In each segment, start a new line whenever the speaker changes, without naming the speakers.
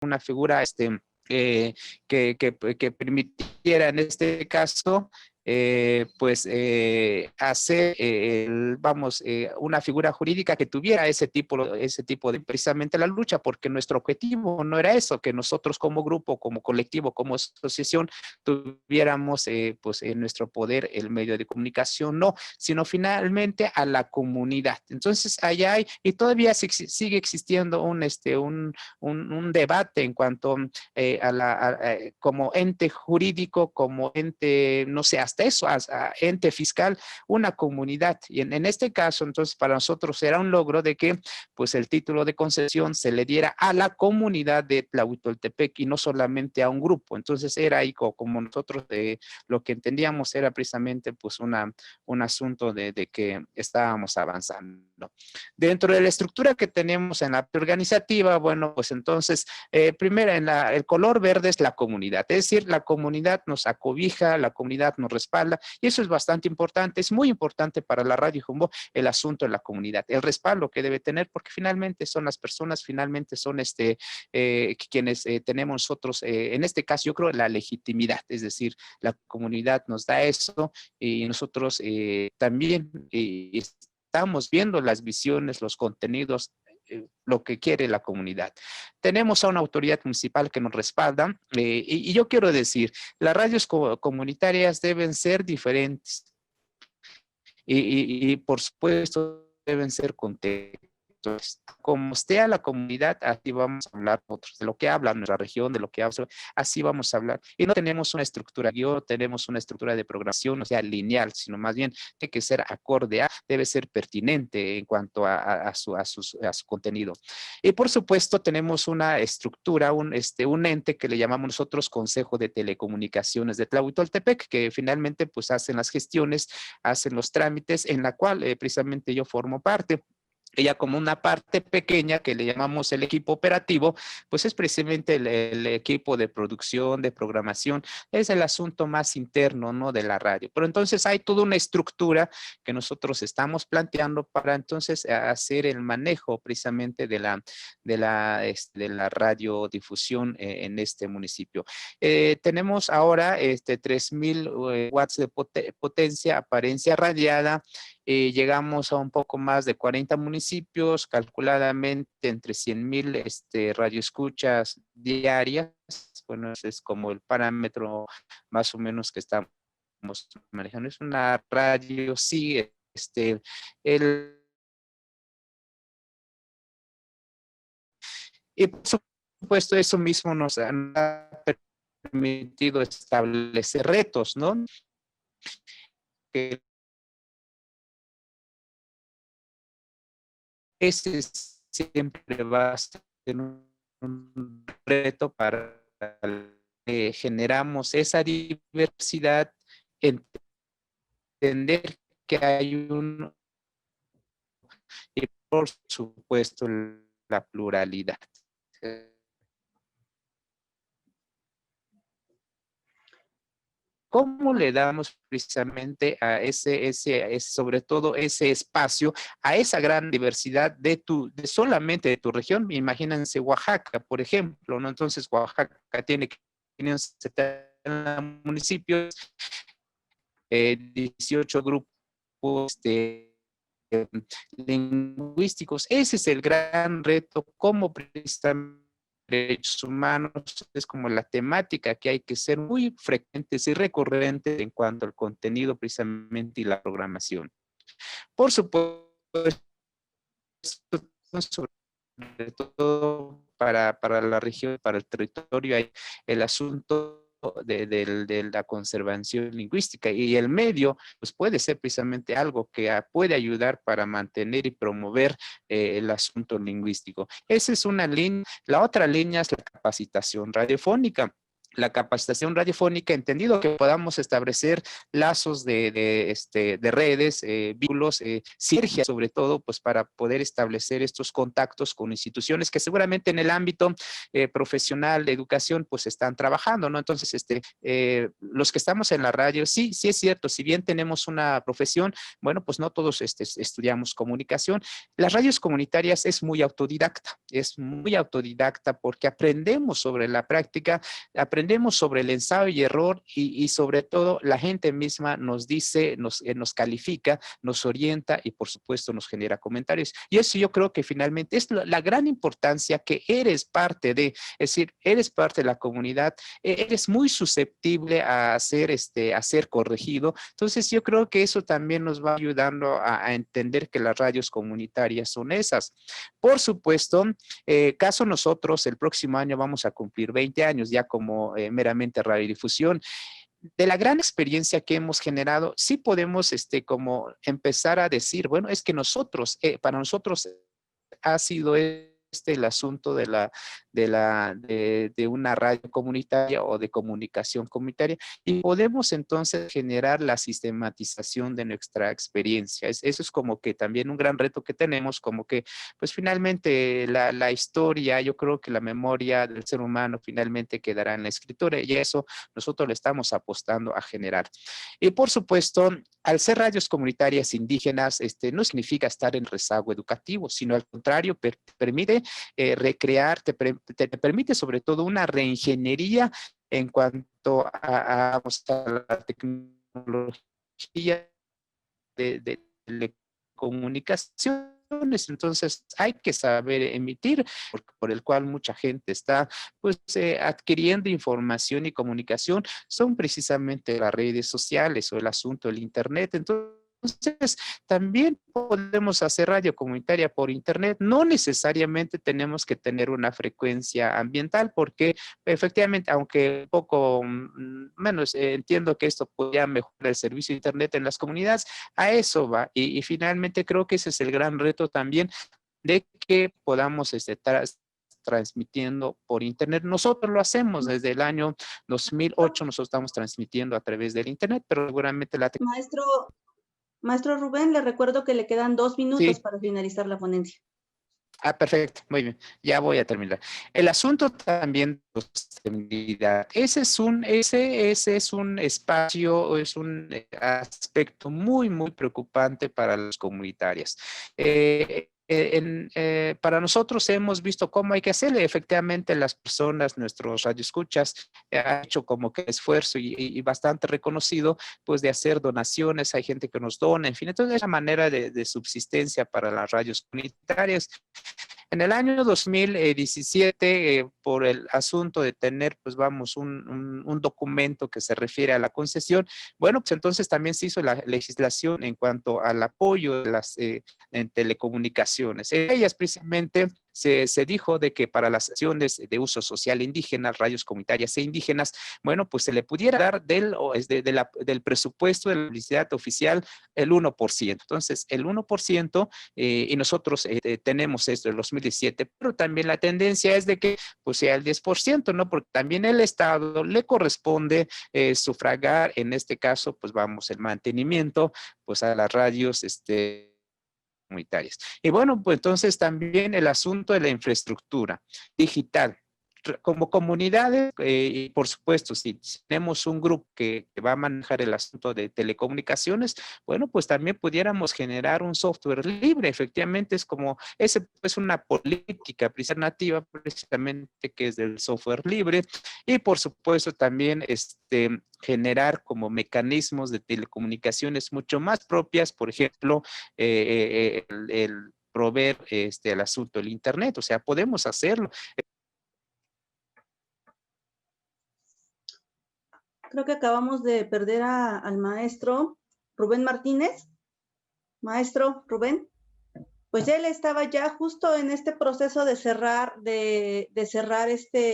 una figura que permitiera en este caso hacer, una figura jurídica que tuviera ese tipo de precisamente la lucha, porque nuestro objetivo no era eso, que nosotros como grupo, como colectivo, como asociación, tuviéramos en nuestro poder el medio de comunicación, no, sino finalmente a la comunidad. Entonces, allá hay, y todavía sigue existiendo un debate en cuanto como ente jurídico, como ente, no sé, hasta eso, ente fiscal, una comunidad. Y en este caso, entonces, para nosotros era un logro de que, pues, el título de concesión se le diera a la comunidad de Tlahuitoltepec y no solamente a un grupo. Entonces, era ahí como nosotros lo que entendíamos era precisamente, pues, un asunto de que estábamos avanzando. Dentro de la estructura que tenemos en la organizativa, bueno, pues entonces, primero, el color verde es la comunidad, es decir, la comunidad nos acobija, la comunidad nos respalda, y eso es bastante importante, es muy importante para la Radio Jumbo el asunto de la comunidad, el respaldo que debe tener, porque finalmente son las personas, finalmente son quienes tenemos nosotros, en este caso yo creo la legitimidad, es decir, la comunidad nos da eso y nosotros también estamos viendo las visiones, los contenidos, lo que quiere la comunidad. Tenemos a una autoridad municipal que nos respalda y yo quiero decir, las radios comunitarias deben ser diferentes y por supuesto deben ser contextos. Como esté a la comunidad, así vamos a hablar nosotros, de lo que habla nuestra región, de lo que habla, así vamos a hablar. Y no tenemos una estructura guión, tenemos una estructura de programación, o sea, lineal, sino más bien tiene que ser acorde a, debe ser pertinente en cuanto a su contenido. Y por supuesto tenemos una estructura, un ente que le llamamos nosotros Consejo de Telecomunicaciones de Tlahuitoltepec, que finalmente pues hacen las gestiones, hacen los trámites, en la cual precisamente yo formo parte. Ella como una parte pequeña que le llamamos el equipo operativo, pues es precisamente el equipo de producción, de programación, es el asunto más interno, ¿no?, de la radio. Pero entonces hay toda una estructura que nosotros estamos planteando para entonces hacer el manejo precisamente de la radiodifusión en este municipio. Tenemos ahora 3,000 watts de potencia, apariencia radiada. Llegamos a un poco más de 40 municipios, calculadamente entre 100,000 radioescuchas diarias. Bueno, ese es como el parámetro más o menos que estamos manejando. Es una radio, sí, el, y por supuesto eso mismo nos ha permitido establecer retos, ¿no? Que ese siempre va a ser un reto para que generamos esa diversidad, entender que hay y por supuesto la pluralidad. ¿Cómo le damos precisamente a sobre todo ese espacio, a esa gran diversidad solamente de tu región? Imagínense Oaxaca, por ejemplo, ¿no? Entonces Oaxaca tiene 570 municipios, 18 grupos lingüísticos. Ese es el gran reto, cómo precisamente derechos humanos es como la temática que hay que ser muy frecuentes y recurrentes en cuanto al contenido precisamente y la programación. Por supuesto, sobre todo para la región, para el territorio, hay el asunto de la conservación lingüística y el medio, pues puede ser precisamente algo que puede ayudar para mantener y promover el asunto lingüístico. Esa es una línea. La otra línea es la capacitación radiofónica. la capacitación radiofónica, entendido que podamos establecer lazos de redes, vínculos, sinergias sobre todo, pues para poder establecer estos contactos con instituciones que seguramente en el ámbito profesional de educación pues están trabajando, ¿no? Entonces, los que estamos en la radio, sí, sí es cierto, si bien tenemos una profesión, bueno, pues no todos estudiamos comunicación. Las radios comunitarias es muy autodidacta porque aprendemos sobre la práctica, aprendemos sobre el ensayo y error y sobre todo la gente misma nos dice, nos califica, nos orienta y por supuesto nos genera comentarios. Y eso yo creo que finalmente es la gran importancia que eres parte de, es decir, eres parte de la comunidad, eres muy susceptible a ser corregido. Entonces yo creo que eso también nos va ayudando a entender que las radios comunitarias son esas. Por supuesto, caso nosotros el próximo año vamos a cumplir 20 años ya como meramente radiodifusión. De la gran experiencia que hemos generado, sí podemos como empezar a decir, bueno, es que para nosotros ha sido el asunto de una radio comunitaria o de comunicación comunitaria y podemos entonces generar la sistematización de nuestra experiencia. Eso es como que también un gran reto que tenemos, como que pues finalmente la historia, yo creo que la memoria del ser humano finalmente quedará en la escritura y eso nosotros le estamos apostando a generar. Y por supuesto, al ser radios comunitarias indígenas, no significa estar en rezago educativo, sino al contrario, permite recrear, te permite sobre todo una reingeniería en cuanto a la tecnología de telecomunicaciones. Entonces hay que saber emitir, por el cual mucha gente está pues adquiriendo información y comunicación, son precisamente las redes sociales o el asunto del internet. Entonces, también podemos hacer radio comunitaria por internet. No necesariamente tenemos que tener una frecuencia ambiental porque efectivamente, aunque un poco menos entiendo que esto podría mejorar el servicio de internet en las comunidades, a eso va. Y finalmente creo que ese es el gran reto también de que podamos estar transmitiendo por internet. Nosotros lo hacemos desde el año 2008, nosotros estamos transmitiendo a través del internet, pero seguramente la
Maestro Rubén, le recuerdo que le quedan 2 minutos
sí.
para finalizar la ponencia.
Perfecto, muy bien, ya voy a terminar. El asunto también de sostenibilidad. Ese es un espacio, es un aspecto muy, muy preocupante para las comunitarias. Para nosotros hemos visto cómo hay que hacerle. Efectivamente, las personas, nuestros radioescuchas, han hecho como que esfuerzo y bastante reconocido, pues de hacer donaciones. Hay gente que nos dona, en fin. Entonces, es una manera de subsistencia para las radios comunitarias. En el año 2017, por el asunto de tener, pues vamos, un documento que se refiere a la concesión, bueno, pues entonces también se hizo la legislación en cuanto al apoyo de las en telecomunicaciones. En ellas precisamente se dijo de que para las acciones de uso social indígena, radios comunitarias e indígenas, bueno, pues se le pudiera dar del presupuesto de la publicidad oficial el 1%. Entonces, el 1%, y nosotros tenemos esto en 2017, pero también la tendencia es de que pues sea el 10%, ¿no? Porque también el Estado le corresponde sufragar, en este caso, pues vamos, el mantenimiento, pues a las radios, comunitarias. Y bueno, pues entonces también el asunto de la infraestructura digital. Como comunidades, y por supuesto, si tenemos un grupo que va a manejar el asunto de telecomunicaciones, bueno, pues también pudiéramos generar un software libre. Efectivamente, esa es una política nativa precisamente que es del software libre. Y por supuesto también generar como mecanismos de telecomunicaciones mucho más propias, por ejemplo, el proveer el asunto del internet. O sea, podemos hacerlo.
Creo que acabamos de perder al maestro Rubén Martínez. Maestro Rubén, pues él estaba ya justo en este proceso de cerrar,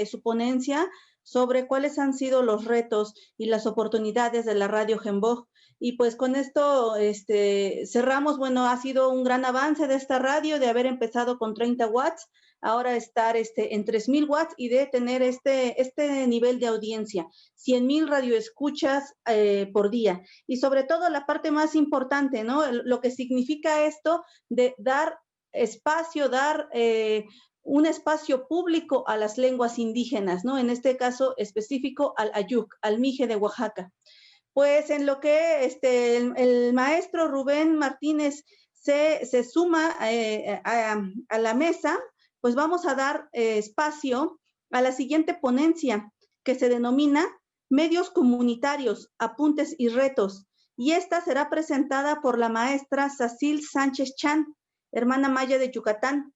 su ponencia sobre cuáles han sido los retos y las oportunidades de la radio Gemboj. Y pues con esto cerramos. Bueno, ha sido un gran avance de esta radio, de haber empezado con 30 watts ahora estar en 3,000 watts y de tener este nivel de audiencia, 100,000 radioescuchas por día. Y sobre todo la parte más importante, ¿no? Lo que significa esto de dar espacio, dar un espacio público a las lenguas indígenas, ¿no? En este caso específico al Ayuk, al Mije de Oaxaca. Pues en lo que el maestro Rubén Martínez se suma a la mesa, pues vamos a dar espacio a la siguiente ponencia que se denomina Medios Comunitarios, Apuntes y Retos. Y esta será presentada por la maestra Sacil Sánchez Chan, hermana maya de Yucatán.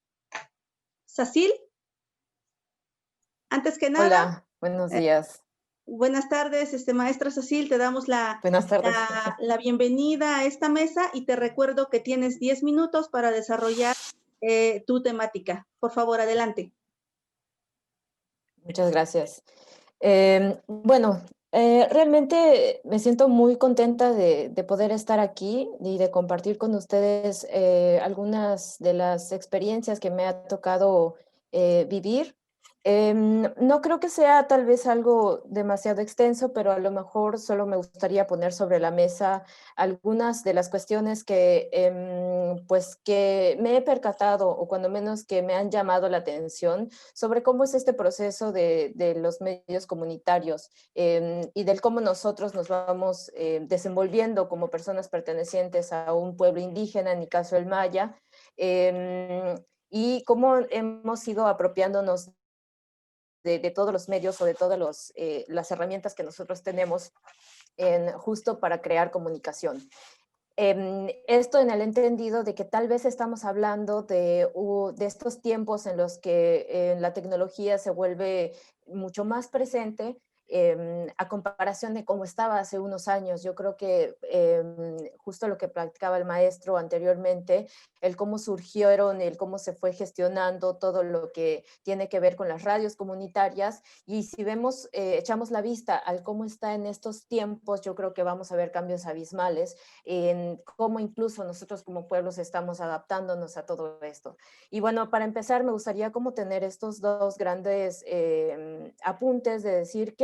Sacil, antes que nada.
Hola, buenos días.
Buenas tardes, maestra Sacil, te damos
Buenas tardes.
la bienvenida a esta mesa y te recuerdo que tienes 10 minutos para desarrollar tu temática. Por favor, adelante.
Muchas gracias. Bueno, realmente me siento muy contenta de poder estar aquí y de compartir con ustedes algunas de las experiencias que me ha tocado vivir. No creo que sea tal vez algo demasiado extenso, pero a lo mejor solo me gustaría poner sobre la mesa algunas de las cuestiones pues que me he percatado o cuando menos que me han llamado la atención sobre cómo es este proceso de los medios comunitarios y del cómo nosotros nos vamos desenvolviendo como personas pertenecientes a un pueblo indígena, en mi caso el maya, y cómo hemos ido apropiándonos de todos los medios o de todas las herramientas que nosotros tenemos justo para crear comunicación. Esto en el entendido de que tal vez estamos hablando de estos tiempos en los que la tecnología se vuelve mucho más presente a comparación de cómo estaba hace unos años. Yo creo que justo lo que practicaba el maestro anteriormente, el cómo surgieron, el cómo se fue gestionando todo lo que tiene que ver con las radios comunitarias, y si vemos, echamos la vista al cómo está en estos tiempos, yo creo que vamos a ver cambios abismales en cómo incluso nosotros como pueblos estamos adaptándonos a todo esto. Y bueno, para empezar me gustaría como tener estos dos grandes apuntes de decir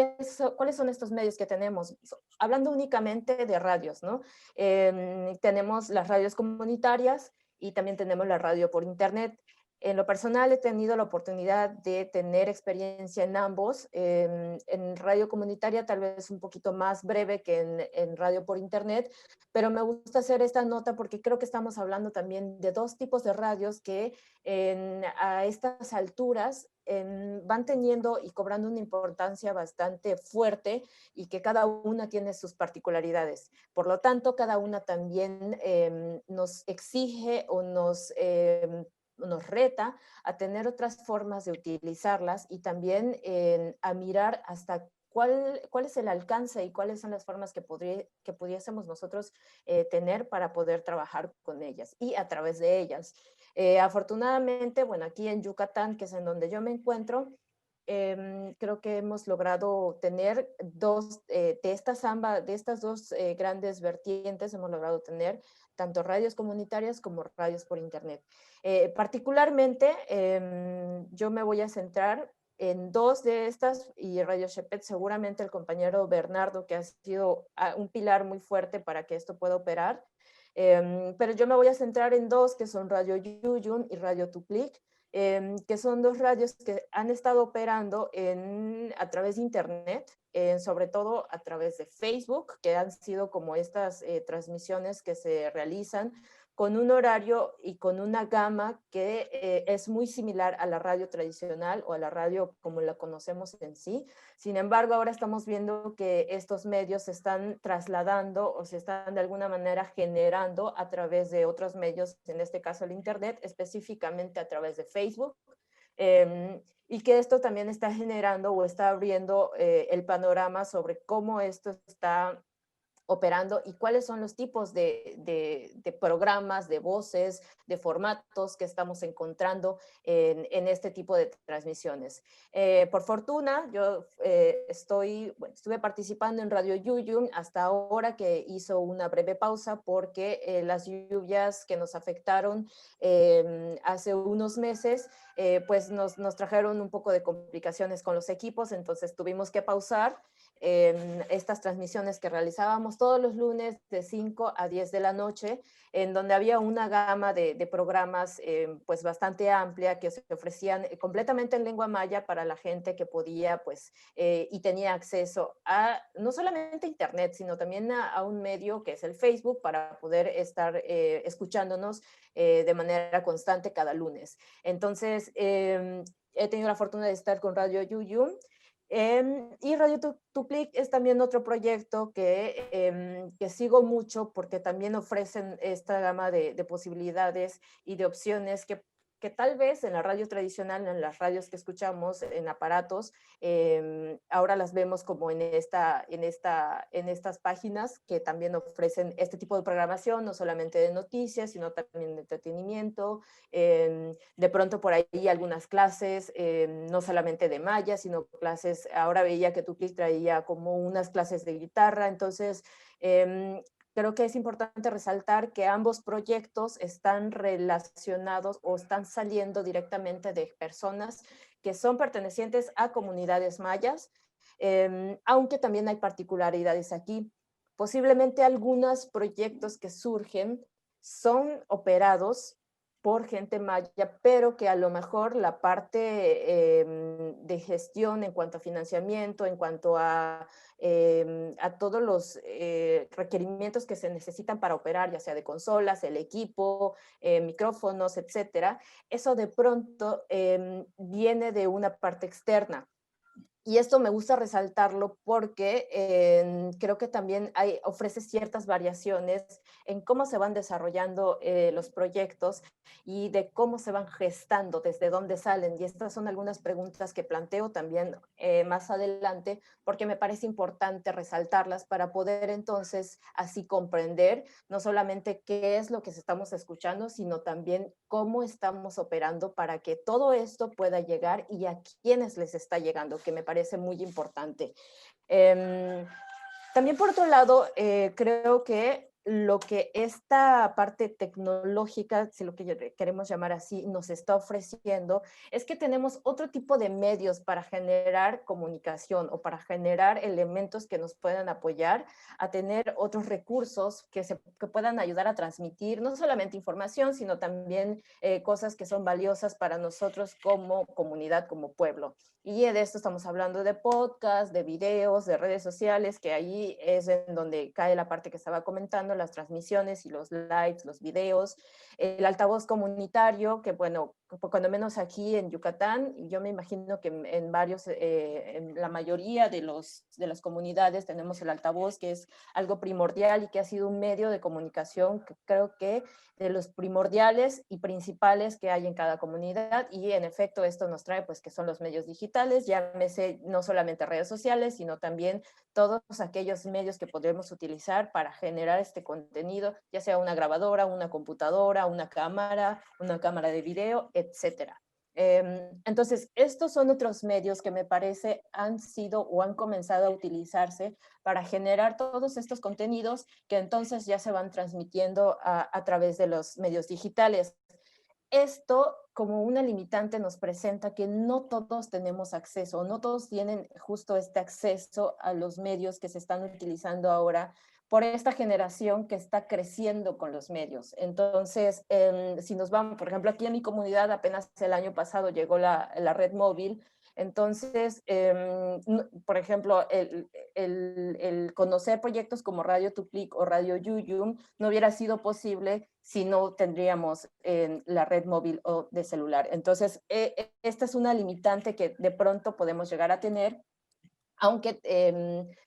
cuáles son estos medios que tenemos, hablando únicamente de radios, ¿no? Tenemos las radios comunitarias y también tenemos la radio por internet. En lo personal he tenido la oportunidad de tener experiencia en ambos, en radio comunitaria tal vez un poquito más breve que en radio por internet, pero me gusta hacer esta nota porque creo que estamos hablando también de dos tipos de radios que a estas alturas van teniendo y cobrando una importancia bastante fuerte y que cada una tiene sus particularidades. Por lo tanto, cada una también nos exige o nos reta a tener otras formas de utilizarlas y también a mirar hasta cuál es el alcance y cuáles son las formas que pudiésemos nosotros tener para poder trabajar con ellas y a través de ellas. Afortunadamente, bueno, aquí en Yucatán, que es en donde yo me encuentro, creo que hemos logrado tener de estas dos grandes vertientes, hemos logrado tener tanto radios comunitarias como radios por internet. Particularmente, yo me voy a centrar en dos de estas, y Radio Xepet, seguramente el compañero Bernardo, que ha sido un pilar muy fuerte para que esto pueda operar, pero yo me voy a centrar en dos, que son Radio Yuyun y Radio Tuplik, que son dos radios que han estado operando a través de internet, sobre todo a través de Facebook, que han sido como estas transmisiones que se realizan con un horario y con una gama que es muy similar a la radio tradicional o a la radio como la conocemos en sí. Sin embargo, ahora estamos viendo que estos medios se están trasladando o se están de alguna manera generando a través de otros medios, en este caso el internet, específicamente a través de Facebook, y que esto también está generando o está abriendo el panorama sobre cómo esto está operando y cuáles son los tipos de programas, de voces, de formatos que estamos encontrando en este tipo de transmisiones. Por fortuna, yo estuve participando en Radio Yuyum hasta ahora, que hizo una breve pausa porque las lluvias que nos afectaron hace unos meses, pues nos trajeron un poco de complicaciones con los equipos, entonces tuvimos que pausar estas transmisiones que realizábamos todos los lunes de 5 a 10 de la noche, en donde había una gama de programas pues bastante amplia que se ofrecían completamente en lengua maya para la gente que podía pues y tenía acceso a no solamente a internet, sino también a un medio que es el Facebook para poder estar escuchándonos de manera constante cada lunes. Entonces, he tenido la fortuna de estar con Radio Yuyum. Y Radio Tuplic es también otro proyecto que sigo mucho porque también ofrecen esta gama de posibilidades y de opciones que tal vez en la radio tradicional, en las radios que escuchamos, en aparatos, ahora las vemos como en estas páginas que también ofrecen este tipo de programación, no solamente de noticias, sino también de entretenimiento, de pronto por ahí algunas clases, no solamente de maya, sino clases, ahora veía que Tuplic traía como unas clases de guitarra, entonces creo que es importante resaltar que ambos proyectos están relacionados o están saliendo directamente de personas que son pertenecientes a comunidades mayas, aunque también hay particularidades aquí. Posiblemente algunos proyectos que surgen son operados por gente maya, pero que a lo mejor la parte de gestión en cuanto a financiamiento, en cuanto a todos los requerimientos que se necesitan para operar, ya sea de consolas, el equipo, micrófonos, etcétera, eso de pronto viene de una parte externa. Y esto me gusta resaltarlo porque creo que también ofrece ciertas variaciones en cómo se van desarrollando los proyectos y de cómo se van gestando, desde dónde salen. Y estas son algunas preguntas que planteo también más adelante, porque me parece importante resaltarlas para poder entonces así comprender no solamente qué es lo que estamos escuchando, sino también cómo estamos operando para que todo esto pueda llegar y a quiénes les está llegando, que me parece muy importante. También por otro lado, creo que lo que esta parte tecnológica, si lo que queremos llamar así, nos está ofreciendo, es que tenemos otro tipo de medios para generar comunicación o para generar elementos que nos puedan apoyar a tener otros recursos que puedan ayudar a transmitir no solamente información, sino también cosas que son valiosas para nosotros como comunidad, como pueblo. Y de esto estamos hablando de podcast, de videos, de redes sociales, que ahí es en donde cae la parte que estaba comentando, las transmisiones y los lives, los videos, el altavoz comunitario, que bueno, cuando menos aquí en Yucatán, yo me imagino que en la mayoría de las comunidades tenemos el altavoz, que es algo primordial y que ha sido un medio de comunicación que creo que de los primordiales y principales que hay en cada comunidad, y en efecto esto nos trae pues que son los medios digitales, llámese no solamente redes sociales, sino también todos aquellos medios que podemos utilizar para generar este contenido, ya sea una grabadora, una computadora, una cámara de video, etcétera. Entonces, estos son otros medios que me parece han sido o han comenzado a utilizarse para generar todos estos contenidos que entonces ya se van transmitiendo a través de los medios digitales. Esto como una limitante nos presenta que no todos tenemos acceso, no todos tienen justo este acceso a los medios que se están utilizando ahora por esta generación que está creciendo con los medios. Entonces, si nos vamos, por ejemplo, aquí en mi comunidad apenas el año pasado llegó la red móvil. Entonces, por ejemplo, el conocer proyectos como Radio Tuplic o Radio Yuyum no hubiera sido posible si no tendríamos la red móvil o de celular. Entonces, esta es una limitante que de pronto podemos llegar a tener, aunque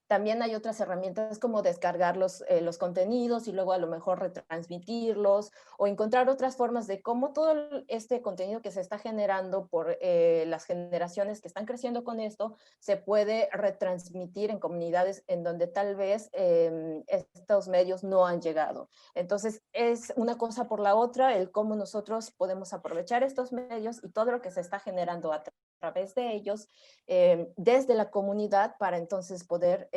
también hay otras herramientas como descargar los contenidos y luego a lo mejor retransmitirlos o encontrar otras formas de cómo todo este contenido que se está generando por las generaciones que están creciendo con esto se puede retransmitir en comunidades en donde tal vez estos medios no han llegado. Entonces es una cosa por la otra, el cómo nosotros podemos aprovechar estos medios y todo lo que se está generando a través de ellos desde la comunidad para entonces poder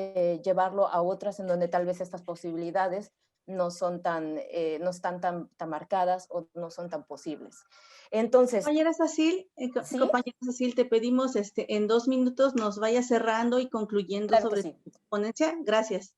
llevarlo a otras en donde tal vez estas posibilidades no son tan, no están tan marcadas o no son tan posibles. Entonces,
compañera Cecil,
¿sí?
compañera Cecil, te pedimos en 2 minutos nos vaya cerrando y concluyendo
Claro
sobre
sí.
tu ponencia. Gracias.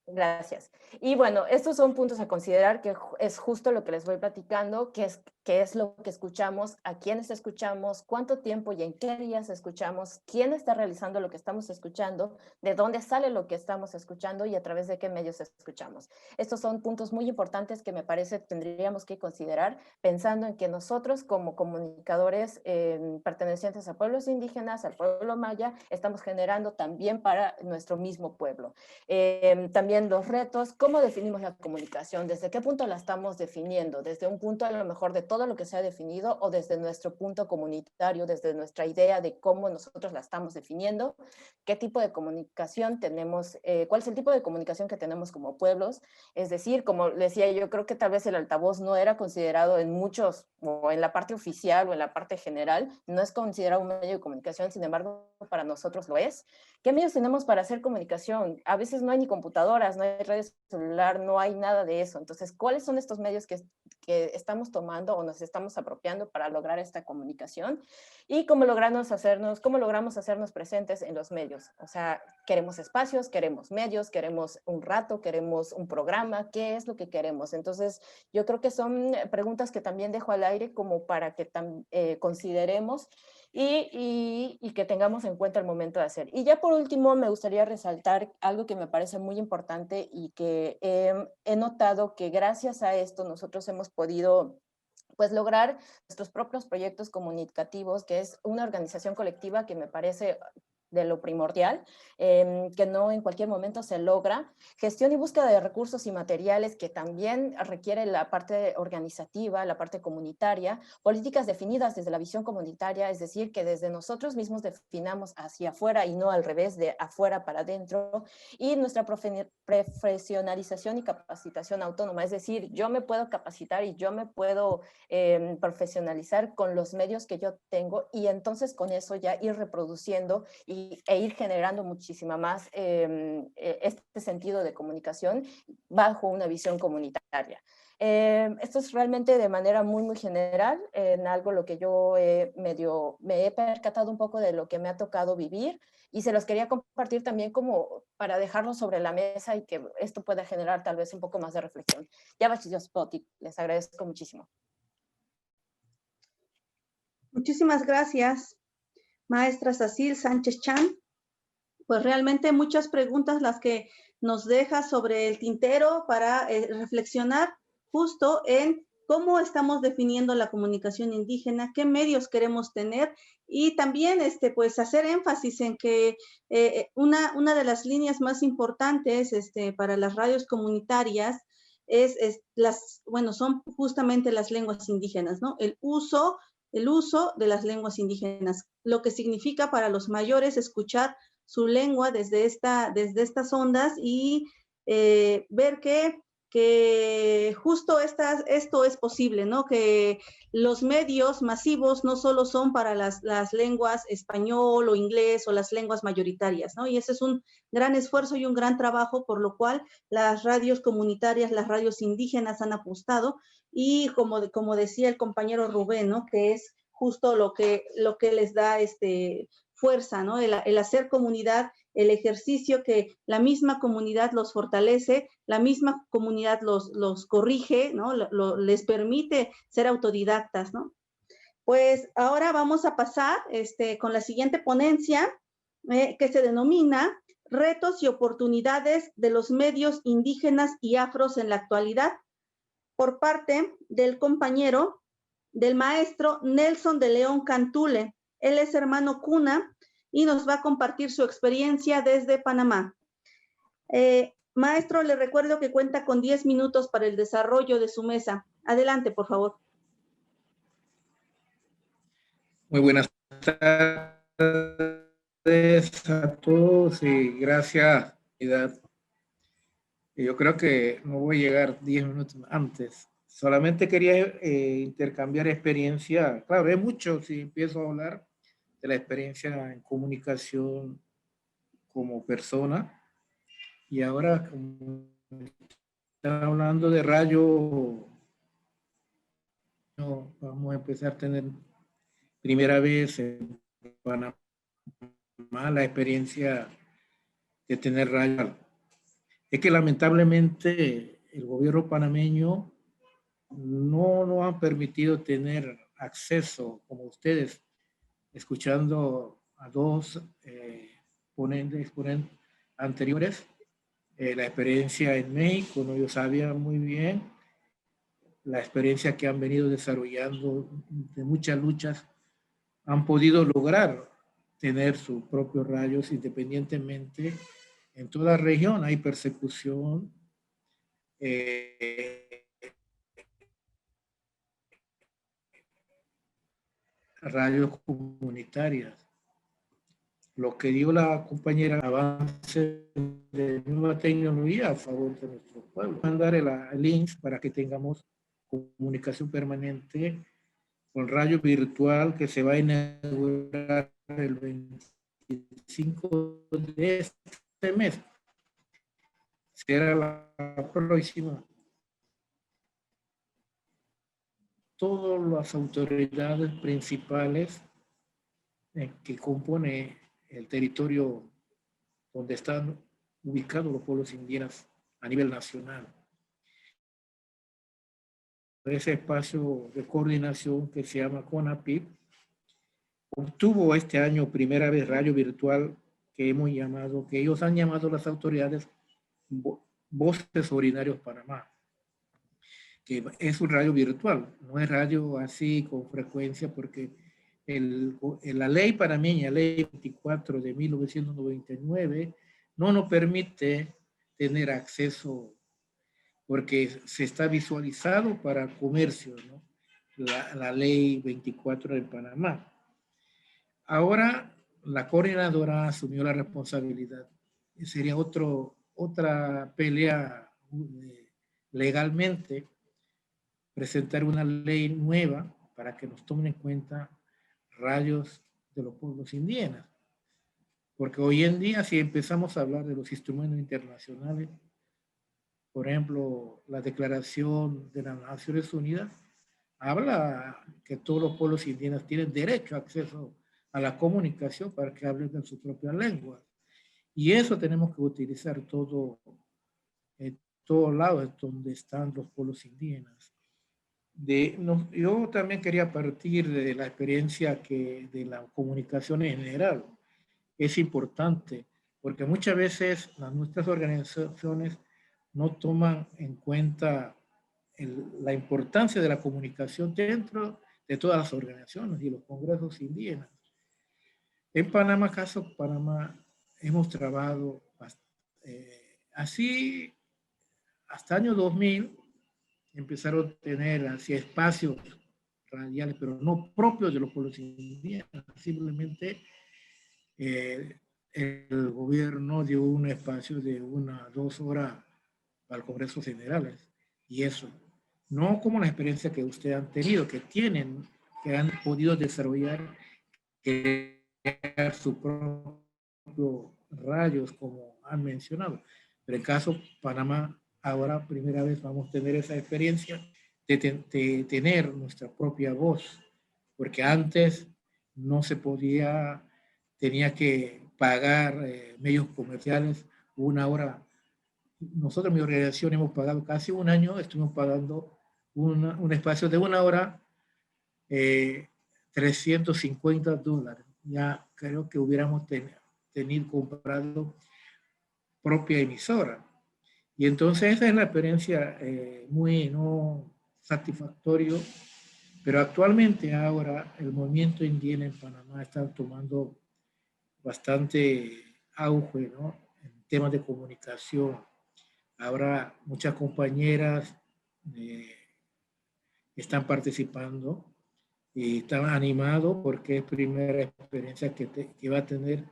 Gracias. Y bueno, estos son puntos a considerar que es justo lo que les voy platicando, qué es lo que escuchamos, a quiénes escuchamos, cuánto tiempo y en qué días escuchamos, quién está realizando lo que estamos escuchando, de dónde sale lo que estamos escuchando y a través de qué medios escuchamos. Estos son puntos muy importantes que me parece tendríamos que considerar pensando en que nosotros como comunicadores pertenecientes a pueblos indígenas, al pueblo maya, estamos generando también para nuestro mismo pueblo. También los retos, cómo definimos la comunicación, desde qué punto la estamos definiendo, desde un punto a lo mejor de todo lo que se ha definido o desde nuestro punto comunitario, desde nuestra idea de cómo nosotros la estamos definiendo, qué tipo de comunicación tenemos, cuál es el tipo de comunicación que tenemos como pueblos, es decir, como decía yo, creo que tal vez el altavoz no era considerado en muchos, o en la parte oficial o en la parte general, no es considerado un medio de comunicación, sin embargo, para nosotros lo es. ¿Qué medios tenemos para hacer comunicación? A veces no hay ni computadoras, no hay redes celular, no hay nada de eso. Entonces, ¿cuáles son estos medios que estamos tomando o nos estamos apropiando para lograr esta comunicación? Y cómo logramos hacernos presentes en los medios. O sea, queremos espacios, queremos medios, queremos un rato, queremos un programa, ¿qué es lo que queremos? Entonces, yo creo que son preguntas que también dejo al aire como para que consideremos y que tengamos en cuenta el momento de hacer. Y ya por último, me gustaría resaltar algo que me parece muy importante y que he notado que gracias a esto nosotros hemos podido pues lograr nuestros propios proyectos comunicativos, que es una organización colectiva que me parece de lo primordial, que no en cualquier momento se logra. Gestión y búsqueda de recursos y materiales, que también requiere la parte organizativa, la parte comunitaria, políticas definidas desde la visión comunitaria, es decir, que desde nosotros mismos definamos hacia afuera y no al revés, de afuera para adentro, y nuestra profesionalización y capacitación autónoma, es decir, yo me puedo capacitar y yo me puedo profesionalizar con los medios que yo tengo y entonces con eso ya ir reproduciendo e ir generando muchísima más este sentido de comunicación bajo una visión comunitaria. Esto es realmente de manera muy, muy general, en algo lo que yo me he percatado un poco de lo que me ha tocado vivir y se los quería compartir también como para dejarlo sobre la mesa y que esto pueda generar tal vez un poco más de reflexión. Ya Spotty, les agradezco muchísimo.
Muchísimas gracias, maestra Cecil Sánchez Chan. Pues realmente muchas preguntas las que nos deja sobre el tintero para reflexionar justo en cómo estamos definiendo la comunicación indígena, qué medios queremos tener y también pues hacer énfasis en que una de las líneas más importantes para las radios comunitarias son justamente las lenguas indígenas, ¿no? El uso de las lenguas indígenas, lo que significa para los mayores escuchar su lengua desde estas ondas y ver que justo esto es posible, ¿no? Que los medios masivos no solo son para las lenguas español o inglés o las lenguas mayoritarias, ¿no? Y ese es un gran esfuerzo y un gran trabajo por lo cual las radios comunitarias, las radios indígenas han apostado y como decía el compañero Rubén, ¿no? Que es justo lo que les da fuerza, ¿no? El hacer comunidad, el ejercicio que la misma comunidad los fortalece, la misma comunidad los corrige, ¿no? Les permite ser autodidactas, ¿no? Pues ahora vamos a pasar con la siguiente ponencia que se denomina Retos y oportunidades de los medios indígenas y afros en la actualidad, por parte del compañero, del maestro Nelson de León Cantule. Él es hermano cuna y nos va a compartir su experiencia desde Panamá. Maestro, le recuerdo que cuenta con 10 minutos para el desarrollo de su mesa. Adelante, por favor.
Muy buenas tardes a todos y gracias. Yo creo que no voy a llegar 10 minutos antes. Solamente quería intercambiar experiencia. Claro, es mucho si empiezo a hablar de la experiencia en comunicación como persona. Y ahora, como están hablando de rayo, no, vamos a empezar a tener primera vez en Panamá la experiencia de tener rayo. Es que lamentablemente el gobierno panameño no nos ha permitido tener acceso, como ustedes, escuchando a dos ponentes anteriores, la experiencia en México, ¿no? Yo sabía muy bien la experiencia que han venido desarrollando de muchas luchas, han podido lograr tener sus propios rayos independientemente. En toda región hay persecución, radios comunitarias. Lo que dio la compañera avance de nueva tecnología a favor de nuestro pueblo. Mandar el link para que tengamos comunicación permanente con radio virtual que se va a inaugurar el 25 de este mes. Será la próxima. Todas las autoridades principales que compone el territorio donde están ubicados los pueblos indígenas a nivel nacional. Ese espacio de coordinación que se llama CONAPIP obtuvo este año primera vez radio virtual que ellos han llamado las autoridades Voces Originarios Panamá, que es un radio virtual, no es radio así con frecuencia porque la ley panameña, ley 24 de 1999, no nos permite tener acceso porque se está visualizado para comercio, ¿no? La ley 24 de Panamá. Ahora la coordinadora asumió la responsabilidad. Sería otra pelea legalmente, presentar una ley nueva para que nos tomen en cuenta radios de los pueblos indígenas. Porque hoy en día, si empezamos a hablar de los instrumentos internacionales, por ejemplo, la Declaración de las Naciones Unidas, habla que todos los pueblos indígenas tienen derecho a acceso a la comunicación para que hablen en su propia lengua. Y eso tenemos que utilizar en todos lados donde están los pueblos indígenas. Yo también quería partir de la experiencia de la comunicación en general. Es importante porque muchas veces nuestras organizaciones no toman en cuenta la importancia de la comunicación dentro de todas las organizaciones y los congresos indígenas. En Panamá, caso Panamá, hemos trabajado así hasta el año 2000, empezaron a tener así espacios radiales, pero no propios de los pueblos indígenas, simplemente el gobierno dio un espacio de 1 a 2 horas para el Congreso General, y eso, no como la experiencia que ustedes han tenido, que han podido desarrollar, crear sus propios radios, como han mencionado. Pero en el caso Panamá, ahora primera vez vamos a tener esa experiencia de tener nuestra propia voz, porque antes no se podía, tenía que pagar medios comerciales 1 hora. Nosotros, mi organización, hemos pagado casi 1 año, estuvimos pagando un espacio de 1 hora, $350. Ya creo que hubiéramos tenido comprado propia emisora. Y entonces esa es la experiencia muy no satisfactoria, pero actualmente ahora el movimiento indígena en Panamá está tomando bastante auge, ¿no? En temas de comunicación. Ahora muchas compañeras están participando y están animados porque es primera experiencia que va a tener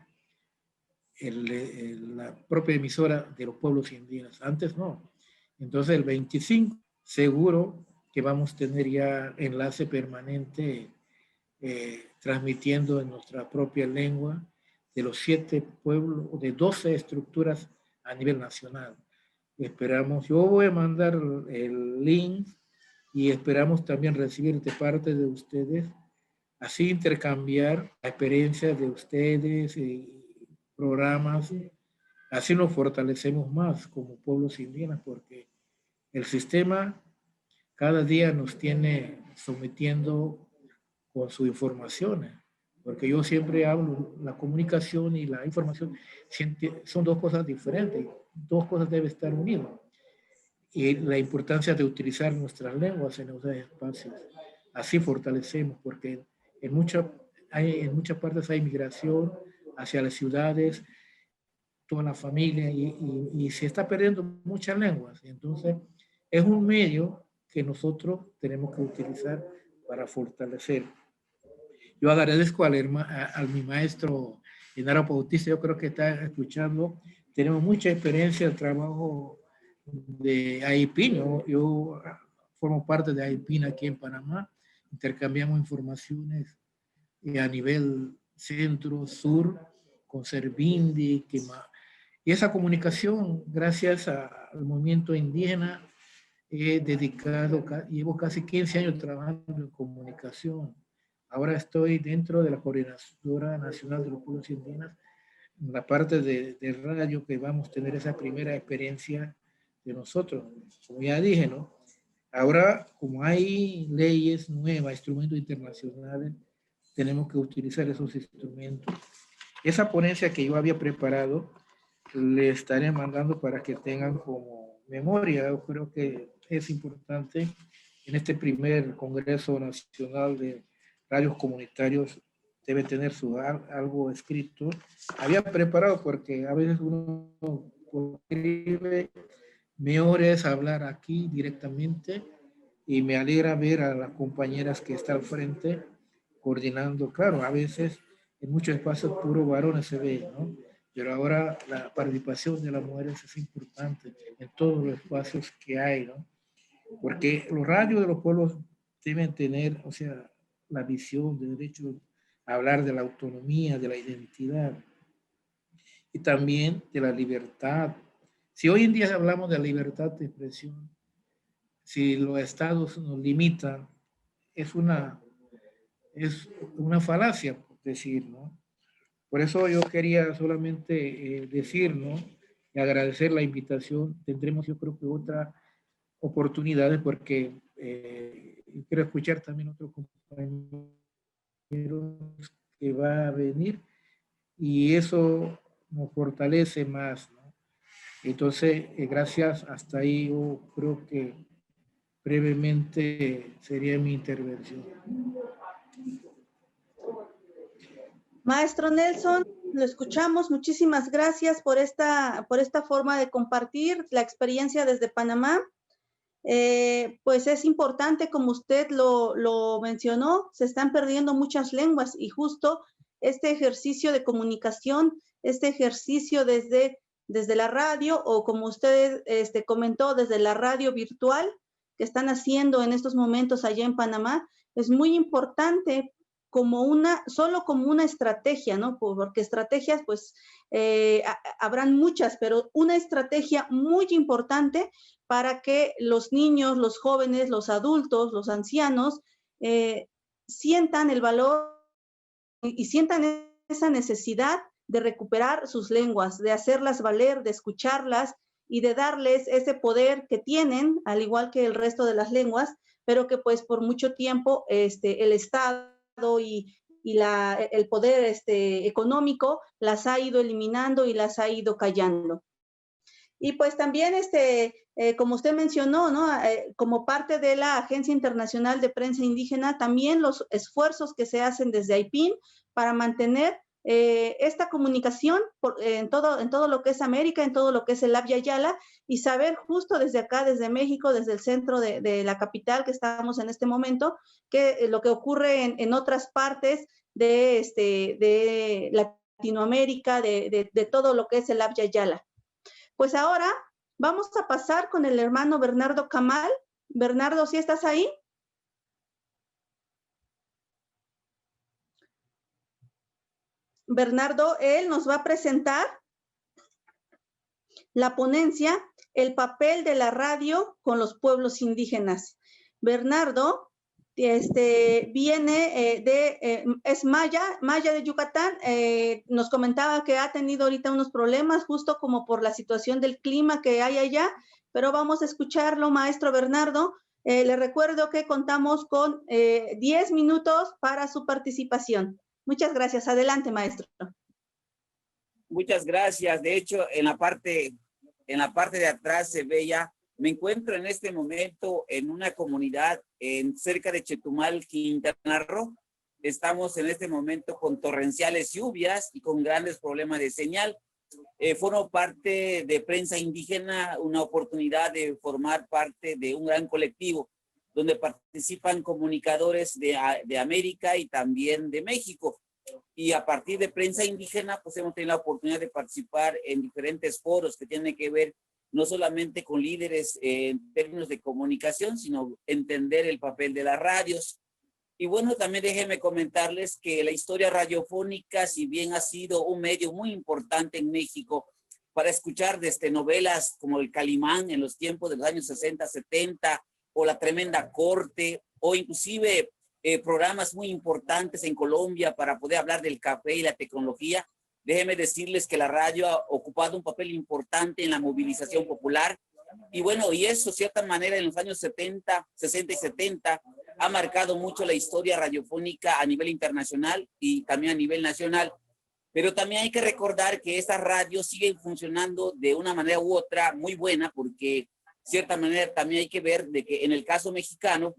la propia emisora de los pueblos indígenas. Antes no. Entonces el 25 seguro que vamos a tener ya enlace permanente transmitiendo en nuestra propia lengua de los 7 pueblos, de 12 estructuras a nivel nacional. Esperamos, yo voy a mandar el link y esperamos también recibir de parte de ustedes, así intercambiar la experiencia de ustedes y programas, así nos fortalecemos más como pueblos indígenas, porque el sistema cada día nos tiene sometiendo con sus informaciones, porque yo siempre hablo, la comunicación y la información son dos cosas diferentes, dos cosas deben estar unidas. Y la importancia de utilizar nuestras lenguas en esos espacios. Así fortalecemos, porque en muchas partes hay migración hacia las ciudades, toda la familia, y se está perdiendo muchas lenguas. Entonces, es un medio que nosotros tenemos que utilizar para fortalecer. Yo agradezco a mi maestro Genaro Bautista, yo creo que está escuchando. Tenemos mucha experiencia en el trabajo de AIPIN, yo formo parte de AIPIN aquí en Panamá, intercambiamos informaciones a nivel centro, sur, con Servindi, y esa comunicación, gracias al movimiento indígena, llevo casi 15 años trabajando en comunicación. Ahora estoy dentro de la Coordinadora Nacional de los Pueblos Indígenas, en la parte de radio, que vamos a tener esa primera experiencia de nosotros. Como ya dije, ¿no? Ahora, como hay leyes nuevas, instrumentos internacionales, tenemos que utilizar esos instrumentos. Esa ponencia que yo había preparado, le estaré mandando para que tengan como memoria. Yo creo que es importante en este primer Congreso Nacional de Radios Comunitarios, debe tener algo escrito. Había preparado porque a veces uno escribe, mejor es hablar aquí directamente, y me alegra ver a las compañeras que están al frente coordinando. Claro, a veces en muchos espacios puro varones se ve, ¿no? Pero ahora la participación de las mujeres es importante en todos los espacios que hay, ¿no? Porque los radios de los pueblos deben tener, o sea, la visión de derecho a hablar de la autonomía, de la identidad y también de la libertad. Si hoy en día hablamos de la libertad de expresión, si los estados nos limitan, es una falacia, por decir, ¿no? Por eso yo quería solamente decir, ¿no? Y agradecer la invitación. Tendremos, yo creo que otras oportunidades, porque quiero escuchar también otros compañeros que va a venir, y eso nos fortalece más, ¿no? Entonces, gracias. Hasta ahí yo creo que brevemente sería mi intervención.
Maestro Nelson, lo escuchamos. Muchísimas gracias por esta forma de compartir la experiencia desde Panamá. Pues es importante, como usted lo mencionó, se están perdiendo muchas lenguas, y justo este ejercicio de comunicación, este ejercicio desde la radio, o como usted comentó, desde la radio virtual que están haciendo en estos momentos allá en Panamá, es muy importante solo como una estrategia, ¿no? Porque estrategias, pues, habrán muchas, pero una estrategia muy importante para que los niños, los jóvenes, los adultos, los ancianos, sientan el valor y sientan esa necesidad de recuperar sus lenguas, de hacerlas valer, de escucharlas y de darles ese poder que tienen, al igual que el resto de las lenguas, pero que pues por mucho tiempo el Estado y el poder económico las ha ido eliminando y las ha ido callando. Y pues también, como usted mencionó, ¿no? Como parte de la Agencia Internacional de Prensa Indígena, también los esfuerzos que se hacen desde AIPIN para mantener esta comunicación en todo lo que es América, en todo lo que es el Abya Yala, y saber justo desde acá, desde México, desde el centro de la capital que estamos en este momento, que lo que ocurre en otras partes de Latinoamérica, de todo lo que es el Abya Yala. Pues ahora vamos a pasar con el hermano Bernardo Kamal. Bernardo, ¿sí estás ahí? Bernardo, él nos va a presentar la ponencia, el papel de la radio con los pueblos indígenas. Bernardo viene es maya de Yucatán, nos comentaba que ha tenido ahorita unos problemas justo como por la situación del clima que hay allá, pero vamos a escucharlo, maestro Bernardo. Le recuerdo que contamos con 10 minutos para su participación. Muchas gracias. Adelante, maestro.
Muchas gracias. De hecho, en la parte de atrás se ve ya, me encuentro en este momento en una comunidad cerca de Chetumal, Quintana Roo. Estamos en este momento con torrenciales lluvias y con grandes problemas de señal. Formo parte de Prensa Indígena, una oportunidad de formar parte de un gran colectivo donde participan comunicadores de América y también de México. Y a partir de Prensa Indígena, pues hemos tenido la oportunidad de participar en diferentes foros que tienen que ver no solamente con líderes en términos de comunicación, sino entender el papel de las radios. Y bueno, también déjenme comentarles que la historia radiofónica, si bien ha sido un medio muy importante en México para escuchar desde novelas como El Calimán en los tiempos de los años 60, 70, o La Tremenda Corte, o inclusive programas muy importantes en Colombia para poder hablar del café y la tecnología. Déjenme decirles que la radio ha ocupado un papel importante en la movilización popular. Y bueno, y eso, de cierta manera, en los años 70, 60 y 70, ha marcado mucho la historia radiofónica a nivel internacional y también a nivel nacional. Pero también hay que recordar que estas radios siguen funcionando de una manera u otra muy buena, porque de cierta manera también hay que ver de que en el caso mexicano,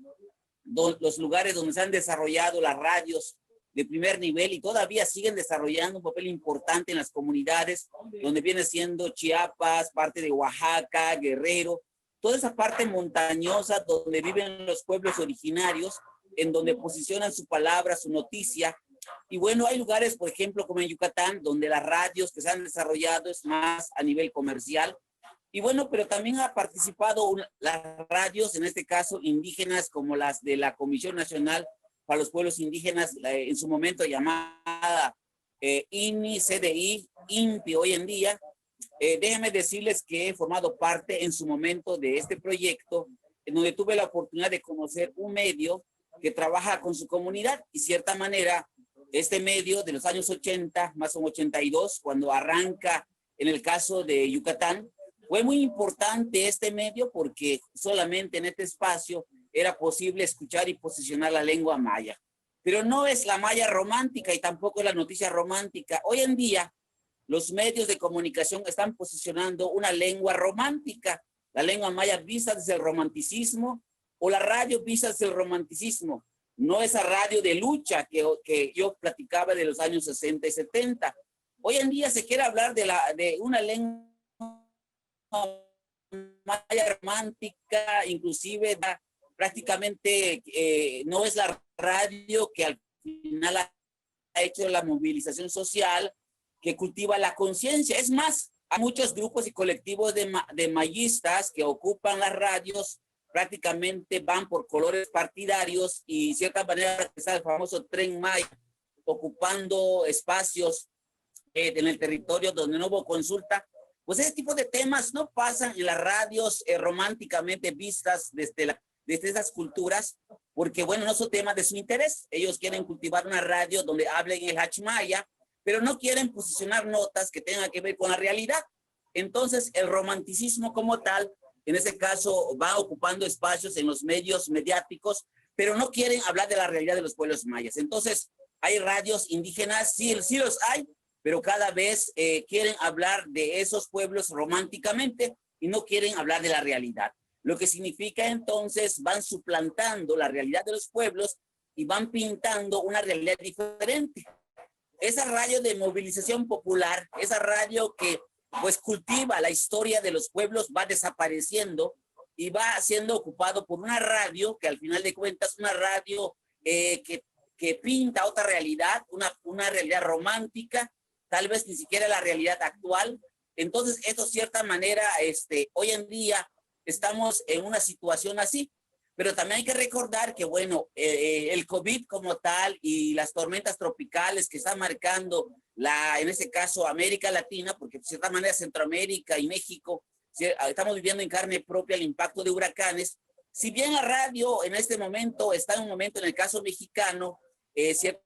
los lugares donde se han desarrollado las radios de primer nivel y todavía siguen desarrollando un papel importante en las comunidades, donde viene siendo Chiapas, parte de Oaxaca, Guerrero, toda esa parte montañosa donde viven los pueblos originarios, en donde posicionan su palabra, su noticia. Y bueno, hay lugares, por ejemplo, como en Yucatán, donde las radios que se han desarrollado es más a nivel comercial. Y bueno, pero también ha participado las radios, en este caso indígenas, como las de la Comisión Nacional para los Pueblos Indígenas, en su momento llamada INI, CDI, INPI hoy en día. Déjenme decirles que he formado parte en su momento de este proyecto, en donde tuve la oportunidad de conocer un medio que trabaja con su comunidad, y cierta manera, este medio de los años 80, más o menos 82, cuando arranca en el caso de Yucatán, fue muy importante este medio porque solamente en este espacio era posible escuchar y posicionar la lengua maya. Pero no es la maya romántica y tampoco es la noticia romántica. Hoy en día, los medios de comunicación están posicionando una lengua romántica, la lengua maya vista desde el romanticismo, o la radio vista desde el romanticismo. No esa radio de lucha que yo platicaba de los años 60 y 70. Hoy en día se quiere hablar de una lengua maya romántica, inclusive prácticamente no es la radio que al final ha hecho la movilización social, que cultiva la conciencia. Es más, hay muchos grupos y colectivos de mayistas que ocupan las radios, prácticamente van por colores partidarios, y de cierta manera está el famoso Tren Maya, ocupando espacios en el territorio donde no hubo consulta. Pues ese tipo de temas no pasan en las radios románticamente vistas desde esas culturas, porque bueno, no son temas de su interés. Ellos quieren cultivar una radio donde hablen el hachmaya, pero no quieren posicionar notas que tengan que ver con la realidad. Entonces, el romanticismo como tal, en ese caso, va ocupando espacios en los medios mediáticos, pero no quieren hablar de la realidad de los pueblos mayas. Entonces, hay radios indígenas, sí los hay, pero cada vez quieren hablar de esos pueblos románticamente y no quieren hablar de la realidad. Lo que significa entonces van suplantando la realidad de los pueblos y van pintando una realidad diferente. esa radio de movilización popular, esa radio que pues cultiva la historia de los pueblos, va desapareciendo y va siendo ocupado por una radio que al final de cuentas, una radio que pinta otra realidad, una realidad romántica, tal vez ni siquiera la realidad actual. Entonces, esto, de cierta manera, hoy en día estamos en una situación así. Pero también hay que recordar que, bueno, el COVID como tal y las tormentas tropicales que están marcando, en ese caso, América Latina, porque de cierta manera Centroamérica y México, estamos viviendo en carne propia el impacto de huracanes. Si bien la radio en este momento está en un momento, en el caso mexicano, ciertos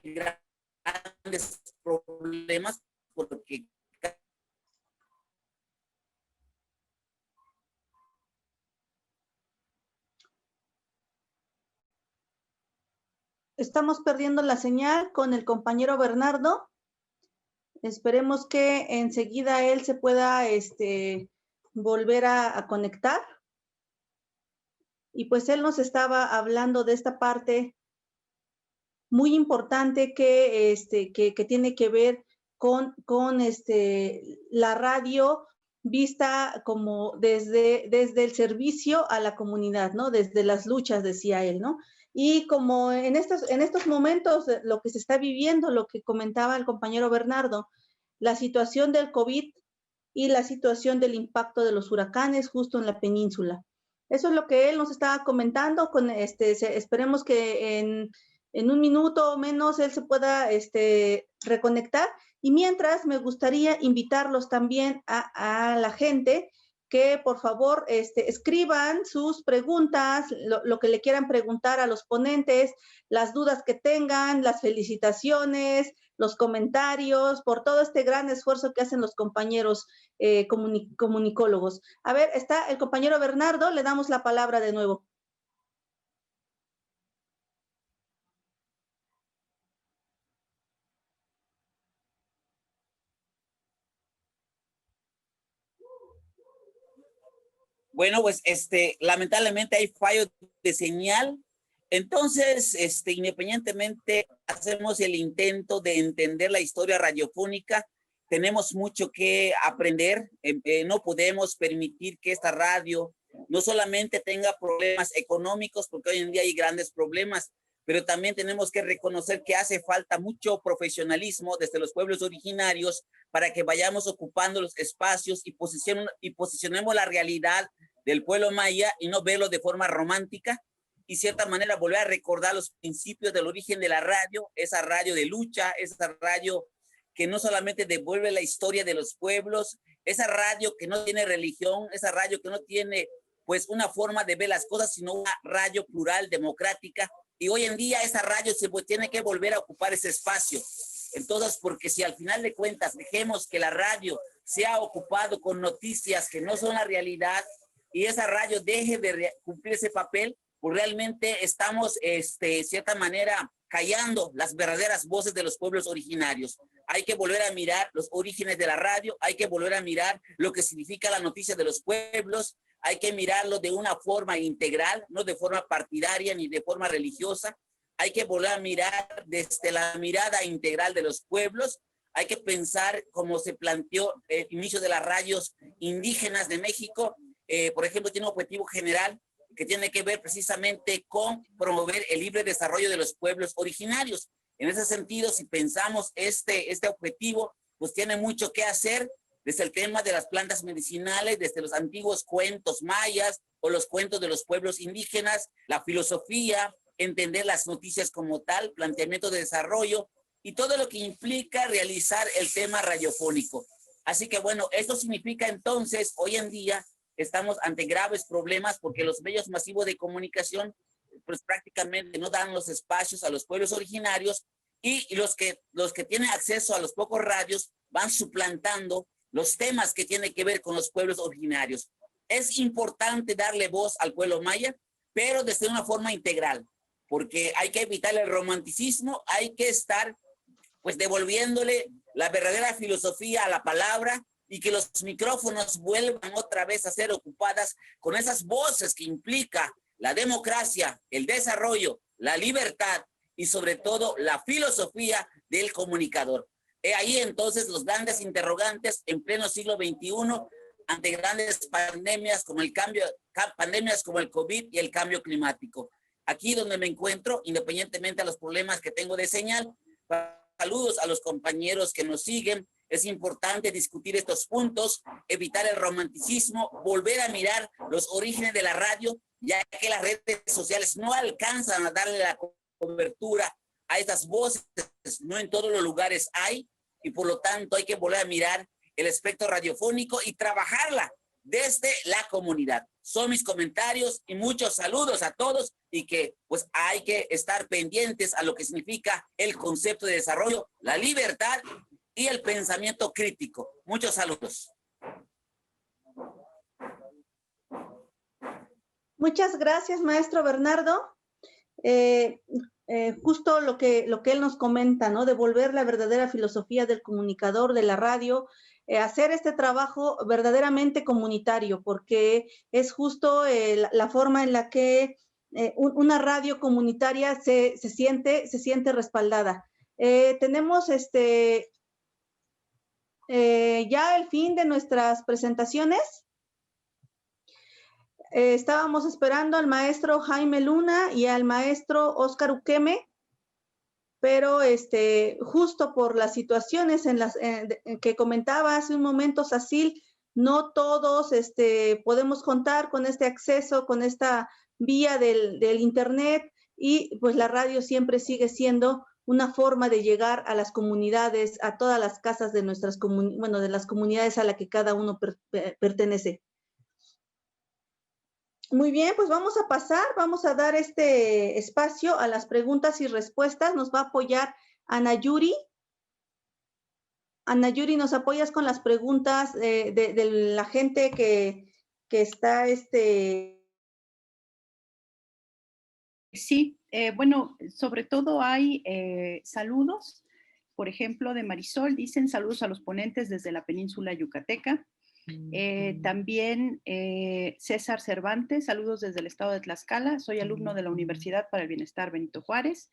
grandes problemas, porque
estamos perdiendo la señal con el compañero Bernardo. Esperemos que enseguida él se pueda volver a conectar. Y pues él nos estaba hablando de esta parte muy importante que tiene que ver con la radio vista como desde el servicio a la comunidad, ¿no? Desde las luchas, decía él, ¿no? Y como en estos momentos, lo que se está viviendo, lo que comentaba el compañero Bernardo, la situación del COVID y la situación del impacto de los huracanes justo en la península. Eso es lo que él nos estaba comentando. Esperemos que en un minuto o menos él se pueda reconectar. Y mientras, me gustaría invitarlos también a la gente que por favor escriban sus preguntas, lo que le quieran preguntar a los ponentes, las dudas que tengan, las felicitaciones, los comentarios, por todo este gran esfuerzo que hacen los compañeros comunicólogos. A ver, está el compañero Bernardo, le damos la palabra de nuevo.
Bueno, pues lamentablemente hay fallo de señal. Entonces, independientemente, hacemos el intento de entender la historia radiofónica. Tenemos mucho que aprender. No podemos permitir que esta radio no solamente tenga problemas económicos, porque hoy en día hay grandes problemas, pero también tenemos que reconocer que hace falta mucho profesionalismo desde los pueblos originarios para que vayamos ocupando los espacios y posicionemos la realidad del pueblo maya y no verlo de forma romántica y cierta manera volver a recordar los principios del origen de la radio, esa radio de lucha, esa radio que no solamente devuelve la historia de los pueblos, esa radio que no tiene religión, esa radio que no tiene pues una forma de ver las cosas, sino una radio plural, democrática. Y hoy en día esa radio tiene que volver a ocupar ese espacio. Entonces, porque si al final de cuentas dejemos que la radio sea ocupado con noticias que no son la realidad y esa radio deje de cumplir ese papel, pues realmente estamos, de cierta manera, callando las verdaderas voces de los pueblos originarios. Hay que volver a mirar los orígenes de la radio, hay que volver a mirar lo que significa la noticia de los pueblos, hay que mirarlo de una forma integral, no de forma partidaria ni de forma religiosa. Hay que volver a mirar desde la mirada integral de los pueblos. Hay que pensar como se planteó el inicio de las radios indígenas de México. Por ejemplo, tiene un objetivo general que tiene que ver precisamente con promover el libre desarrollo de los pueblos originarios. En ese sentido, si pensamos este objetivo, pues tiene mucho que hacer desde el tema de las plantas medicinales, desde los antiguos cuentos mayas o los cuentos de los pueblos indígenas, la filosofía, entender las noticias como tal, planteamiento de desarrollo y todo lo que implica realizar el tema radiofónico. Así que bueno, esto significa entonces, hoy en día estamos ante graves problemas porque los medios masivos de comunicación pues prácticamente no dan los espacios a los pueblos originarios y los que tienen acceso a los pocos radios van suplantando los temas que tienen que ver con los pueblos originarios. Es importante darle voz al pueblo maya, pero desde una forma integral, porque hay que evitar el romanticismo, hay que estar pues devolviéndole la verdadera filosofía a la palabra y que los micrófonos vuelvan otra vez a ser ocupadas con esas voces que implica la democracia, el desarrollo, la libertad y sobre todo la filosofía del comunicador. Ahí entonces los grandes interrogantes en pleno siglo XXI ante grandes pandemias como el COVID y el cambio climático. Aquí donde me encuentro, independientemente de los problemas que tengo de señal, saludos a los compañeros que nos siguen. Es importante discutir estos puntos, evitar el romanticismo, volver a mirar los orígenes de la radio, ya que las redes sociales no alcanzan a darle la cobertura a estas voces, no en todos los lugares hay, y por lo tanto hay que volver a mirar el espectro radiofónico y trabajarla desde la comunidad. Son mis comentarios y muchos saludos a todos, y que pues hay que estar pendientes a lo que significa el concepto de desarrollo, la libertad y el pensamiento crítico. Muchos saludos.
Muchas gracias, maestro Bernardo. Justo lo que él nos comenta, ¿no? Devolver la verdadera filosofía del comunicador, de la radio, hacer este trabajo verdaderamente comunitario, porque es justo la forma en la que una radio comunitaria se siente respaldada. Tenemos ya el fin de nuestras presentaciones. Estábamos esperando al maestro Jaime Luna y al maestro Óscar Ukeme, pero justo por las situaciones en que comentaba hace un momento Sacil, no todos podemos contar con este acceso, con esta vía del internet, y pues la radio siempre sigue siendo una forma de llegar a las comunidades, a todas las casas de nuestras de las comunidades a las que cada uno pertenece. Muy bien, pues vamos a dar este espacio a las preguntas y respuestas. Nos va a apoyar Ana Yuri. Ana Yuri, ¿nos apoyas con las preguntas de la gente que está
Sí, bueno, sobre todo hay saludos, por ejemplo, de Marisol, dicen saludos a los ponentes desde la península yucateca. También César Cervantes, saludos desde el estado de Tlaxcala, soy alumno de la Universidad para el Bienestar Benito Juárez.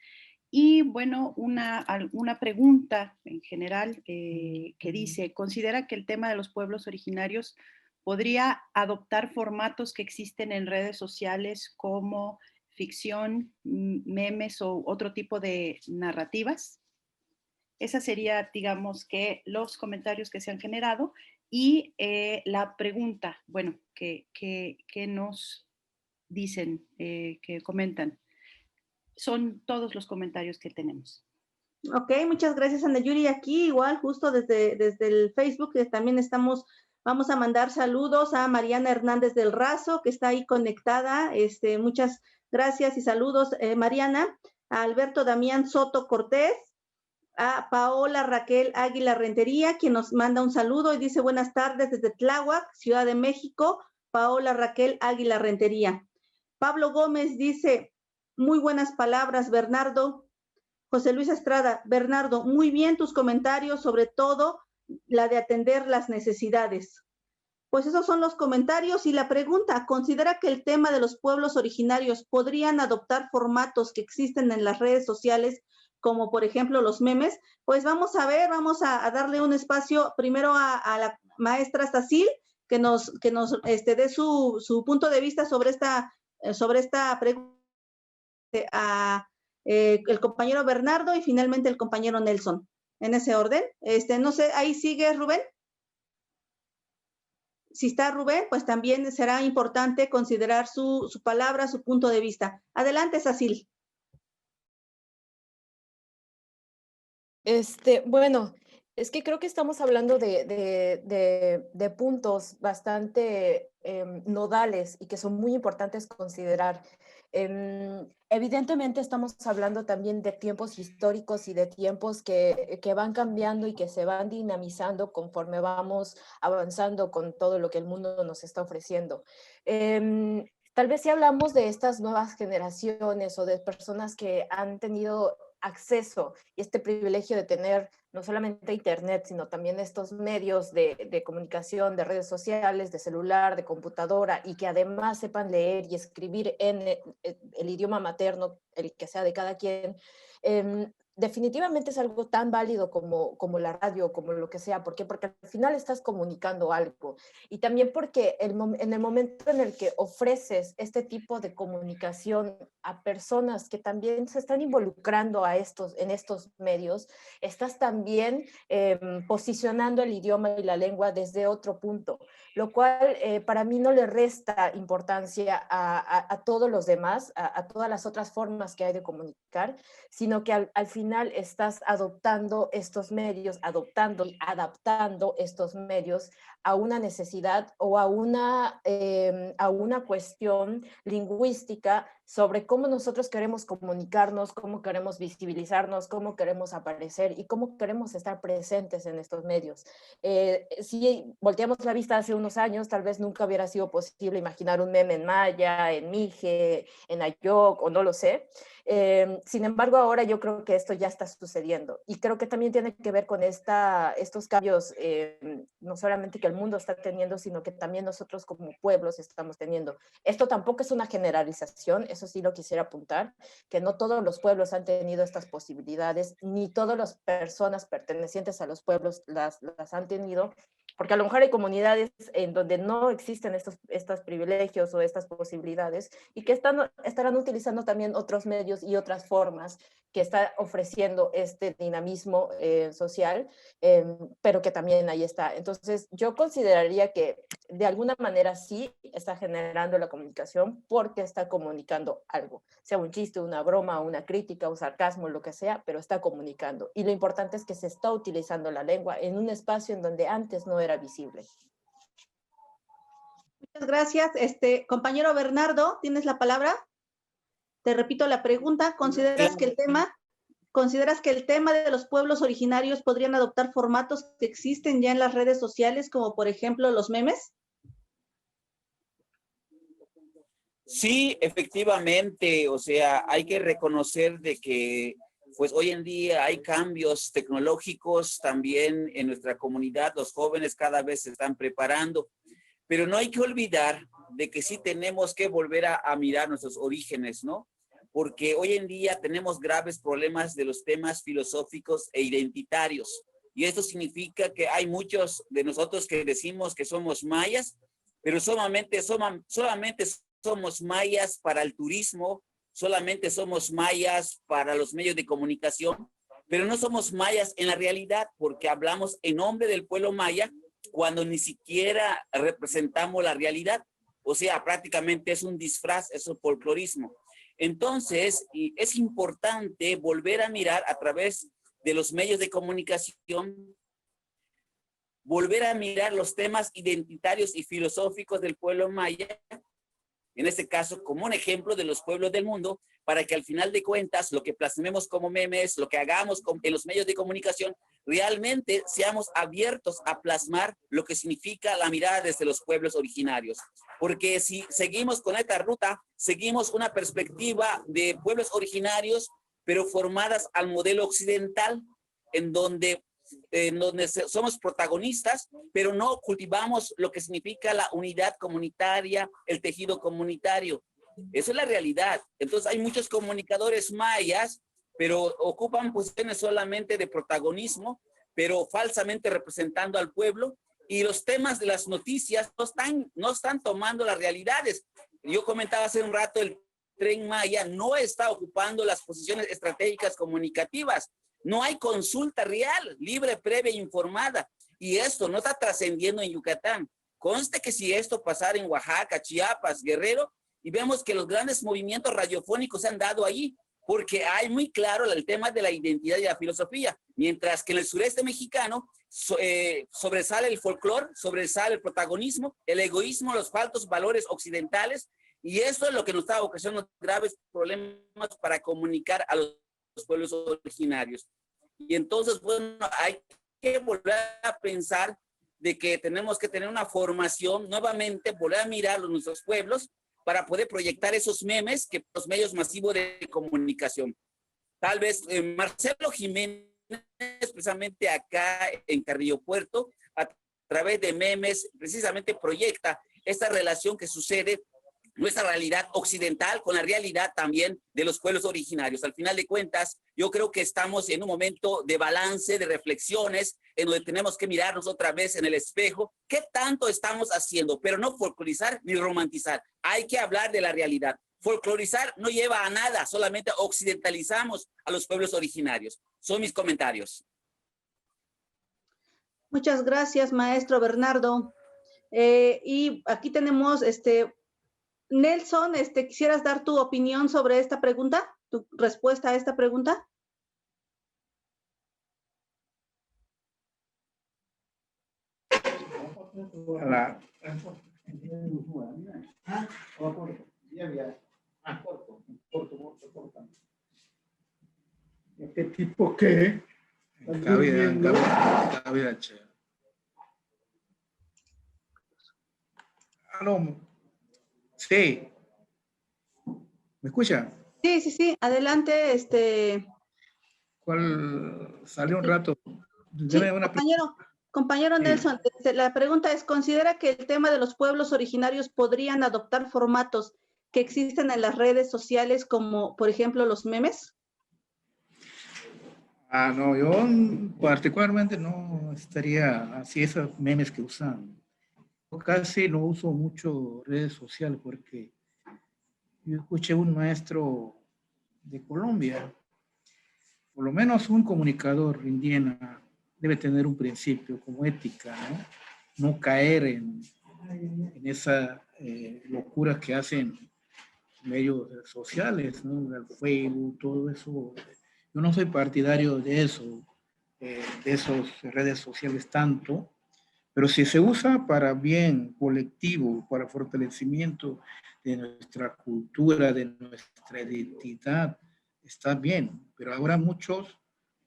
Y bueno, una pregunta en general que dice, ¿considera que el tema de los pueblos originarios podría adoptar formatos que existen en redes sociales como ficción, memes o otro tipo de narrativas? Esa sería, digamos, que los comentarios que se han generado. Y la pregunta, bueno, que nos dicen, que comentan, son todos los comentarios que tenemos.
Ok, muchas gracias, Ana Yuri. Aquí igual, justo desde el Facebook, también vamos a mandar saludos a Mariana Hernández del Razo, que está ahí conectada. Muchas gracias y saludos, Mariana. A Alberto Damián Soto Cortés, a Paola Raquel Águila Rentería, quien nos manda un saludo y dice buenas tardes desde Tláhuac, Ciudad de México, Paola Raquel Águila Rentería. Pablo Gómez dice, muy buenas palabras, Bernardo. José Luis Estrada, Bernardo, muy bien tus comentarios, sobre todo la de atender las necesidades. Pues esos son los comentarios. Y la pregunta, ¿considera que el tema de los pueblos originarios podrían adoptar formatos que existen en las redes sociales, como por ejemplo los memes? Pues vamos a ver, vamos a darle un espacio primero a la maestra Sacil, que nos dé su punto de vista sobre esta pregunta, el compañero Bernardo y finalmente el compañero Nelson. En ese orden. No sé, ahí sigue Rubén. Si está Rubén, pues también será importante considerar su palabra, su punto de vista. Adelante, Sacil.
Bueno, es que creo que estamos hablando de puntos bastante nodales y que son muy importantes considerar. Evidentemente estamos hablando también de tiempos históricos y de tiempos que van cambiando y que se van dinamizando conforme vamos avanzando con todo lo que el mundo nos está ofreciendo. Tal vez si hablamos de estas nuevas generaciones o de personas que han tenido acceso y este privilegio de tener no solamente internet, sino también estos medios de comunicación, de redes sociales, de celular, de computadora, y que además sepan leer y escribir en el idioma materno, el que sea de cada quien, definitivamente es algo tan válido como la radio, como lo que sea. ¿Por qué? Porque al final estás comunicando algo. Y también porque en el momento en el que ofreces este tipo de comunicación a personas que también se están involucrando en estos medios, estás también posicionando el idioma y la lengua desde otro punto, lo cual para mí no le resta importancia a todos los demás, a todas las otras formas que hay de comunicar, sino que al final estás adoptando estos medios, adoptando y adaptando estos medios a una necesidad o a una cuestión lingüística sobre cómo nosotros queremos comunicarnos, cómo queremos visibilizarnos, cómo queremos aparecer y cómo queremos estar presentes en estos medios. Si volteamos la vista hace unos años, tal vez nunca hubiera sido posible imaginar un meme en maya, en mije, en ayok, o no lo sé. Sin embargo, ahora yo creo que esto ya está sucediendo y creo que también tiene que ver con estos cambios, no solamente que el mundo está teniendo, sino que también nosotros como pueblos estamos teniendo. Esto tampoco es una generalización, eso sí lo quisiera apuntar, que no todos los pueblos han tenido estas posibilidades, ni todas las personas pertenecientes a los pueblos las han tenido, porque a lo mejor hay comunidades en donde no existen estos privilegios o estas posibilidades y que estarán utilizando también otros medios y otras formas que está ofreciendo este dinamismo social, pero que también ahí está. Entonces, yo consideraría que de alguna manera sí está generando la comunicación porque está comunicando algo, sea un chiste, una broma, una crítica, un sarcasmo, lo que sea, pero está comunicando. Y lo importante es que se está utilizando la lengua en un espacio en donde antes no era visible.
Muchas gracias. Compañero Bernardo, ¿tienes la palabra? Te repito la pregunta. ¿Consideras que el tema de los pueblos originarios podrían adoptar formatos que existen ya en las redes sociales, como por ejemplo los memes?
Sí, efectivamente, o sea, hay que reconocer de que pues hoy en día hay cambios tecnológicos también en nuestra comunidad, los jóvenes cada vez se están preparando, pero no hay que olvidar de que sí tenemos que volver a mirar nuestros orígenes, ¿no? Porque hoy en día tenemos graves problemas de los temas filosóficos e identitarios, y esto significa que hay muchos de nosotros que decimos que somos mayas, pero solamente somos mayas para el turismo, solamente somos mayas para los medios de comunicación, pero no somos mayas en la realidad porque hablamos en nombre del pueblo maya cuando ni siquiera representamos la realidad. O sea, prácticamente es un disfraz, es un folclorismo. Entonces, es importante volver a mirar a través de los medios de comunicación, volver a mirar los temas identitarios y filosóficos del pueblo maya, en este caso como un ejemplo de los pueblos del mundo, para que al final de cuentas lo que plasmemos como memes, lo que hagamos en los medios de comunicación, realmente seamos abiertos a plasmar lo que significa la mirada desde los pueblos originarios. Porque si seguimos con esta ruta, seguimos una perspectiva de pueblos originarios, pero formadas al modelo occidental, en donde somos protagonistas, pero no cultivamos lo que significa la unidad comunitaria, el tejido comunitario. Eso es la realidad. Entonces hay muchos comunicadores mayas, pero ocupan posiciones solamente de protagonismo, pero falsamente representando al pueblo, y los temas de las noticias no están tomando las realidades. Yo comentaba hace un rato, el Tren Maya no está ocupando las posiciones estratégicas comunicativas. No hay consulta real, libre, previa e informada. Y esto no está trascendiendo en Yucatán. Conste que si esto pasara en Oaxaca, Chiapas, Guerrero, y vemos que los grandes movimientos radiofónicos se han dado ahí, porque hay muy claro el tema de la identidad y la filosofía, mientras que en el sureste mexicano sobresale el folclore, sobresale el protagonismo, el egoísmo, los falsos valores occidentales, y eso es lo que nos está ocasionando graves problemas para comunicar a los pueblos originarios. Y entonces, bueno, hay que volver a pensar de que tenemos que tener una formación, nuevamente volver a mirar nuestros pueblos para poder proyectar esos memes que los medios masivos de comunicación. Tal vez Marcelo Jiménez, precisamente acá en Carrillo Puerto, a través de memes, precisamente proyecta esta relación que sucede nuestra realidad occidental con la realidad también de los pueblos originarios. Al final de cuentas, yo creo que estamos en un momento de balance, de reflexiones, en donde tenemos que mirarnos otra vez en el espejo. ¿Qué tanto estamos haciendo? Pero no folclorizar ni romantizar. Hay que hablar de la realidad. Folclorizar no lleva a nada, solamente occidentalizamos a los pueblos originarios. Son mis comentarios.
Muchas gracias, maestro Bernardo. Y aquí tenemos, Nelson, ¿quisieras dar tu opinión sobre esta pregunta? ¿Tu respuesta a esta pregunta?
Este tipo que aló, sí, ¿me escucha?
Sí, sí, sí, adelante,
¿Cuál salió un rato?
Sí, compañero
Sí.
Nelson, la pregunta es, ¿considera que el tema de los pueblos originarios podrían adoptar formatos que existen en las redes sociales como, por ejemplo, los memes?
No, yo particularmente no estaría así esos memes que usan. Yo casi no uso mucho redes sociales porque yo escuché un maestro de Colombia, por lo menos un comunicador indígena debe tener un principio como ética, ¿no? No caer en esa locura que hacen medios sociales, ¿no? El Facebook, todo eso. Yo no soy partidario de eso, de esas redes sociales tanto, pero si se usa para bien colectivo, para fortalecimiento de nuestra cultura, de nuestra identidad, está bien. Pero ahora muchos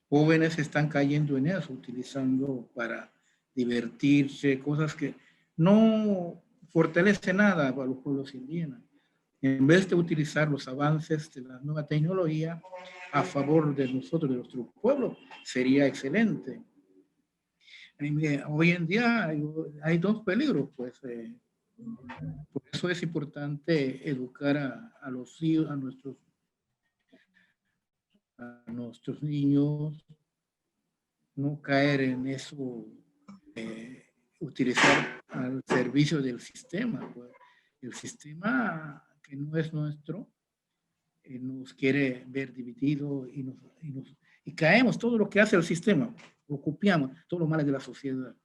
jóvenes están cayendo en eso, utilizando para divertirse, cosas que no fortalecen nada para los pueblos indígenas. En vez de utilizar los avances de la nueva tecnología a favor de nosotros, de nuestro pueblo, sería excelente. Hoy en día hay dos peligros, pues. Por eso es importante educar a los hijos, a nuestros niños, no caer en eso, utilizar al servicio del sistema. Pues. El sistema que no es nuestro nos quiere ver dividido y caemos todo lo que hace el sistema, lo copiamos, todos los males de la sociedad.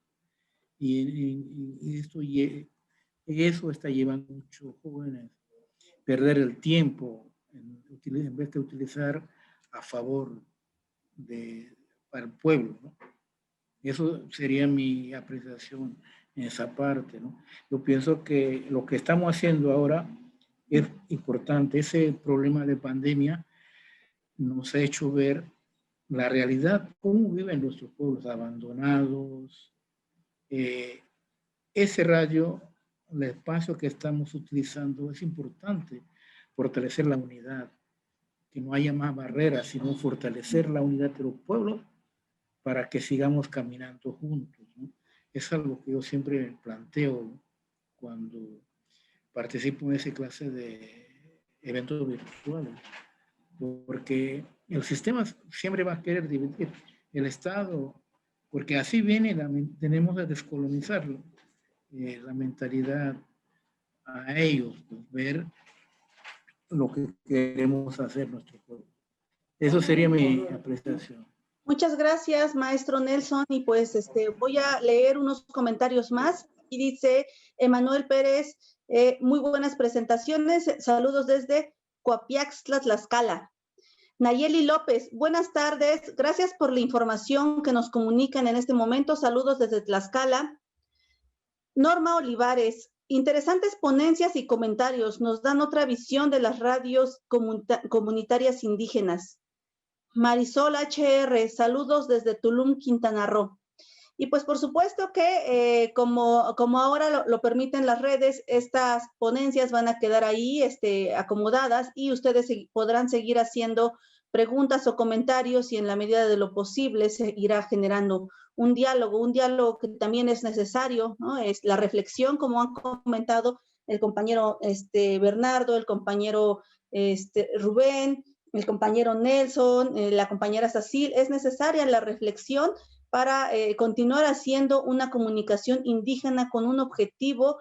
Y eso está llevando a muchos jóvenes a perder el tiempo en vez de utilizar a favor para el pueblo, ¿no? Eso sería mi apreciación en esa parte, ¿no? Yo pienso que lo que estamos haciendo ahora es importante. Ese problema de pandemia nos ha hecho ver la realidad, cómo viven nuestros pueblos abandonados. Ese radio, el espacio que estamos utilizando, es importante fortalecer la unidad, que no haya más barreras, sino fortalecer la unidad de los pueblos para que sigamos caminando juntos, ¿no? Es algo que yo siempre planteo cuando participo en esa clase de eventos virtuales, porque el sistema siempre va a querer dividir el Estado, porque así viene, tenemos que descolonizarlo, la mentalidad a ellos, pues, ver lo que queremos hacer nuestro pueblo. Eso sería mi apreciación.
Muchas gracias, maestro Nelson, y pues voy a leer unos comentarios más. Y dice Emanuel Pérez, muy buenas presentaciones, saludos desde Coapiaxtla, Tlaxcala. Nayeli López, buenas tardes, gracias por la información que nos comunican en este momento, saludos desde Tlaxcala. Norma Olivares, interesantes ponencias y comentarios, nos dan otra visión de las radios comunitarias indígenas. Marisol HR, saludos desde Tulum, Quintana Roo. Y pues por supuesto que como ahora lo permiten las redes, estas ponencias van a quedar ahí acomodadas y ustedes podrán seguir haciendo preguntas o comentarios y en la medida de lo posible se irá generando un diálogo que también es necesario, ¿no? Es la reflexión, como han comentado, el compañero Bernardo, el compañero Rubén, el compañero Nelson, la compañera Sacil. Es necesaria la reflexión para continuar haciendo una comunicación indígena con un objetivo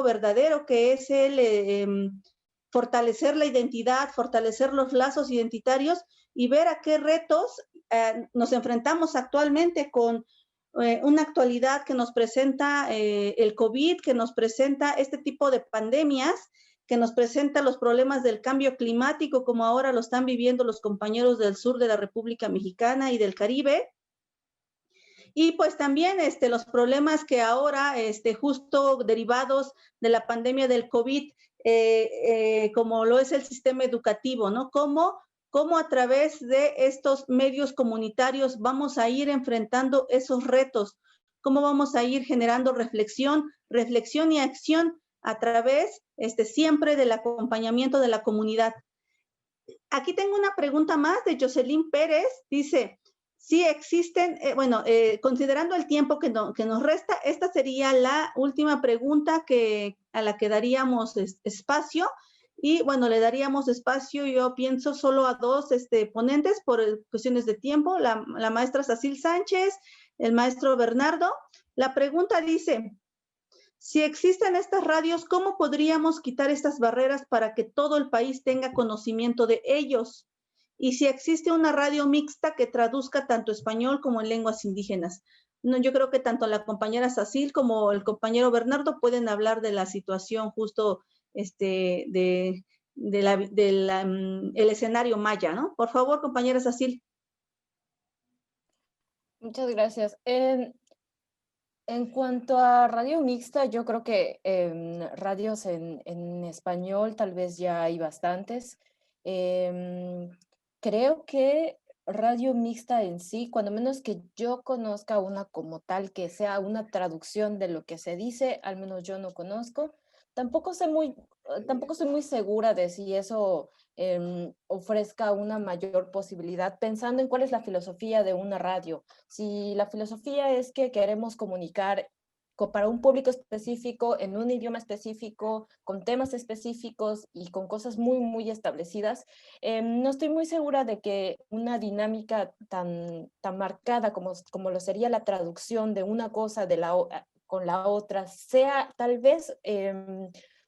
verdadero, que es el fortalecer la identidad, fortalecer los lazos identitarios y ver a qué retos nos enfrentamos actualmente con una actualidad que nos presenta el COVID, que nos presenta este tipo de pandemias, que nos presenta los problemas del cambio climático, como ahora lo están viviendo los compañeros del sur de la República Mexicana y del Caribe. Y pues también los problemas que ahora, justo derivados de la pandemia del COVID, como lo es el sistema educativo, ¿no? ¿Cómo a través de estos medios comunitarios vamos a ir enfrentando esos retos? ¿Cómo vamos a ir generando reflexión y acción a través siempre del acompañamiento de la comunidad? Aquí tengo una pregunta más de Jocelyn Pérez. Dice, si existen, considerando el tiempo que nos resta, esta sería la última pregunta a la que daríamos espacio. Y bueno, le daríamos espacio, yo pienso, solo a dos ponentes por cuestiones de tiempo, la maestra Sacil Sánchez, el maestro Bernardo. La pregunta dice, si existen estas radios, ¿cómo podríamos quitar estas barreras para que todo el país tenga conocimiento de ellos? Y si existe una radio mixta que traduzca tanto español como en lenguas indígenas. No, yo creo que tanto la compañera Sacil como el compañero Bernardo pueden hablar de la situación justo el escenario maya, ¿no? Por favor, compañera Sacil.
Muchas gracias. En cuanto a radio mixta, yo creo que radios en español tal vez ya hay bastantes. Creo que radio mixta en sí, cuando menos que yo conozca una como tal, que sea una traducción de lo que se dice, al menos yo no conozco. Tampoco estoy muy segura de si eso ofrezca una mayor posibilidad, pensando en cuál es la filosofía de una radio. Si la filosofía es que queremos comunicar para un público específico, en un idioma específico, con temas específicos y con cosas muy, muy establecidas, no estoy muy segura de que una dinámica tan marcada como lo sería la traducción de una cosa con la otra, sea tal vez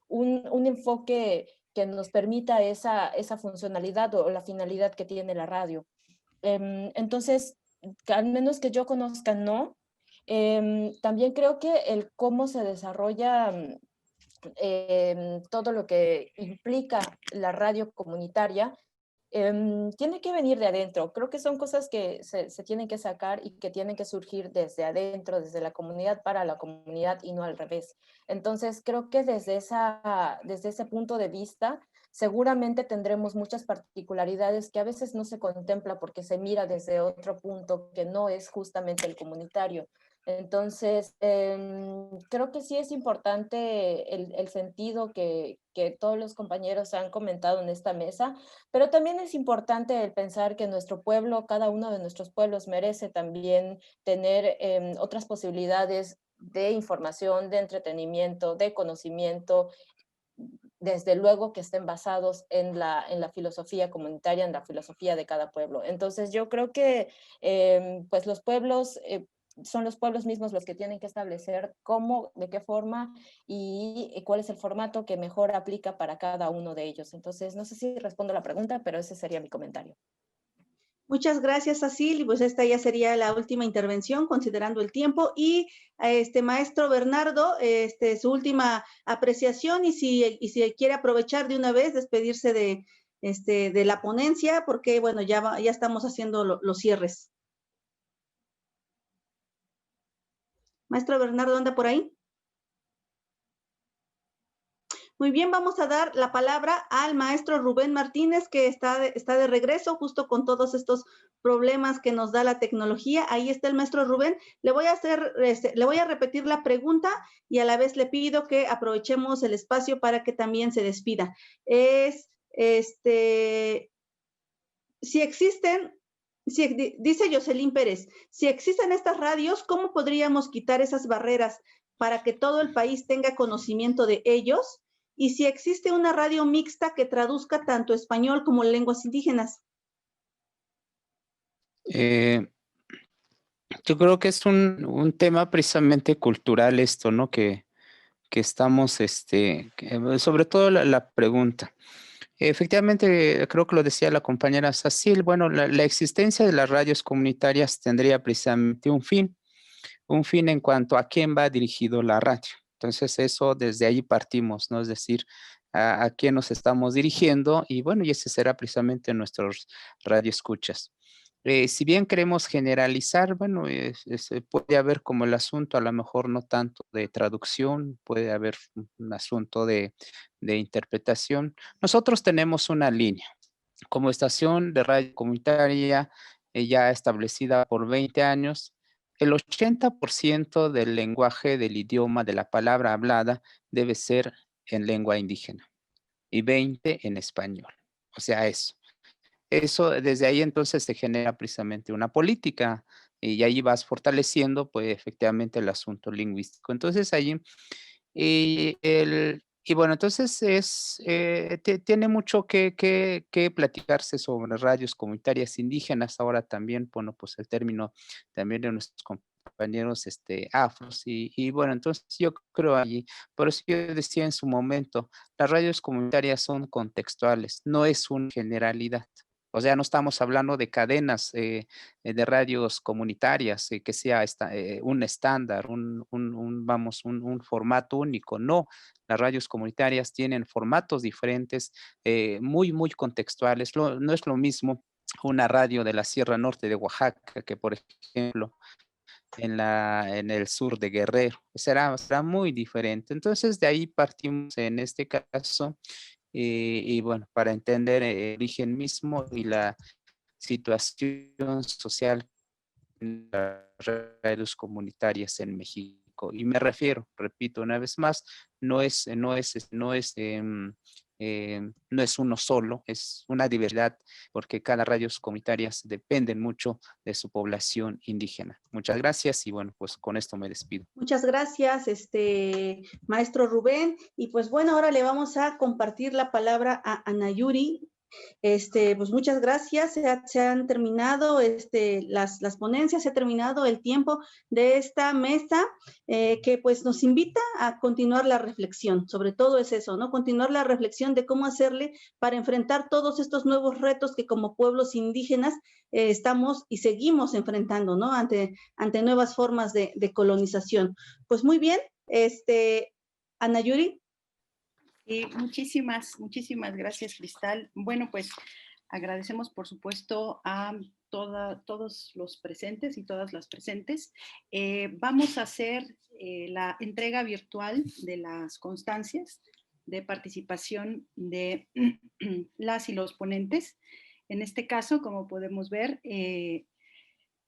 un enfoque que nos permita esa funcionalidad o la finalidad que tiene la radio. Entonces, al menos que yo conozca, no. También creo que el cómo se desarrolla todo lo que implica la radio comunitaria tiene que venir de adentro. Creo que son cosas que se tienen que sacar y que tienen que surgir desde adentro, desde la comunidad para la comunidad y no al revés. Entonces, creo que desde ese punto de vista, seguramente tendremos muchas particularidades que a veces no se contempla porque se mira desde otro punto que no es justamente el comunitario. Entonces, creo que sí es importante el sentido que todos los compañeros han comentado en esta mesa, pero también es importante el pensar que nuestro pueblo, cada uno de nuestros pueblos merece también tener otras posibilidades de información, de entretenimiento, de conocimiento, desde luego que estén basados en la filosofía comunitaria, en la filosofía de cada pueblo. Entonces yo creo que pues los pueblos son los pueblos mismos los que tienen que establecer cómo, de qué forma y cuál es el formato que mejor aplica para cada uno de ellos. Entonces no sé si respondo a la pregunta, pero ese sería mi comentario.
Muchas gracias, Sacil, y pues esta ya sería la última intervención, considerando el tiempo, y maestro Bernardo, su última apreciación, y si quiere aprovechar de una vez, despedirse de la ponencia, porque bueno, ya estamos haciendo los cierres. Maestro Bernardo, ¿anda por ahí? Muy bien, vamos a dar la palabra al maestro Rubén Martínez, que está de regreso justo con todos estos problemas que nos da la tecnología. Ahí está el maestro Rubén. Le voy a repetir la pregunta y a la vez le pido que aprovechemos el espacio para que también se despida. Si existen Dice Jocelyn Pérez, si existen estas radios, ¿cómo podríamos quitar esas barreras para que todo el país tenga conocimiento de ellos? Y si existe una radio mixta que traduzca tanto español como lenguas indígenas.
Yo creo que es un tema precisamente cultural esto, ¿no? Que estamos, sobre todo la pregunta. Efectivamente, creo que lo decía la compañera Sacil, bueno, la existencia de las radios comunitarias tendría precisamente un fin en cuanto a quién va dirigido la radio. Entonces, eso desde ahí partimos, ¿no? Es decir, a quién nos estamos dirigiendo y bueno, y ese será precisamente nuestros radioescuchas. Si bien queremos generalizar, bueno, puede haber como el asunto, a lo mejor no tanto de traducción, puede haber un asunto de interpretación. Nosotros tenemos una línea como estación de radio comunitaria ya establecida por 20 años. El 80% del lenguaje, del idioma, de la palabra hablada debe ser en lengua indígena y 20 en español. O sea, eso desde ahí entonces se genera precisamente una política y ahí vas fortaleciendo pues efectivamente el asunto lingüístico. Entonces ahí y bueno, entonces tiene mucho que platicarse sobre radios comunitarias indígenas. Ahora también, bueno, pues el término también de nuestros compañeros afros. Y bueno, entonces yo creo allí, por eso yo decía en su momento, las radios comunitarias son contextuales, no es una generalidad. O sea, no estamos hablando de cadenas de radios comunitarias, que sea un estándar, un formato único. No, las radios comunitarias tienen formatos diferentes, muy, muy contextuales. No es lo mismo una radio de la Sierra Norte de Oaxaca que, por ejemplo, en el sur de Guerrero. Será muy diferente. Entonces, de ahí partimos en este caso. Y bueno, para entender el origen mismo y la situación social en las radios comunitarias en México. Y me refiero, repito una vez más, no es uno solo, es una diversidad, porque cada radios comunitarias dependen mucho de su población indígena. Muchas gracias y bueno, pues con esto me despido.
Muchas gracias, maestro Rubén. Y pues bueno, ahora le vamos a compartir la palabra a Ana Yuri. Pues muchas gracias, se han terminado las ponencias, se ha terminado el tiempo de esta mesa que pues nos invita a continuar la reflexión, sobre todo es eso, ¿no? Continuar la reflexión de cómo hacerle para enfrentar todos estos nuevos retos que como pueblos indígenas estamos y seguimos enfrentando, ¿no? Ante nuevas formas de colonización. Pues muy bien, Ana Yuri.
Muchísimas gracias, Cristal. Bueno, pues agradecemos, por supuesto, a todos los presentes y todas las presentes. Vamos a hacer la entrega virtual de las constancias de participación de las y los ponentes. En este caso, como podemos ver,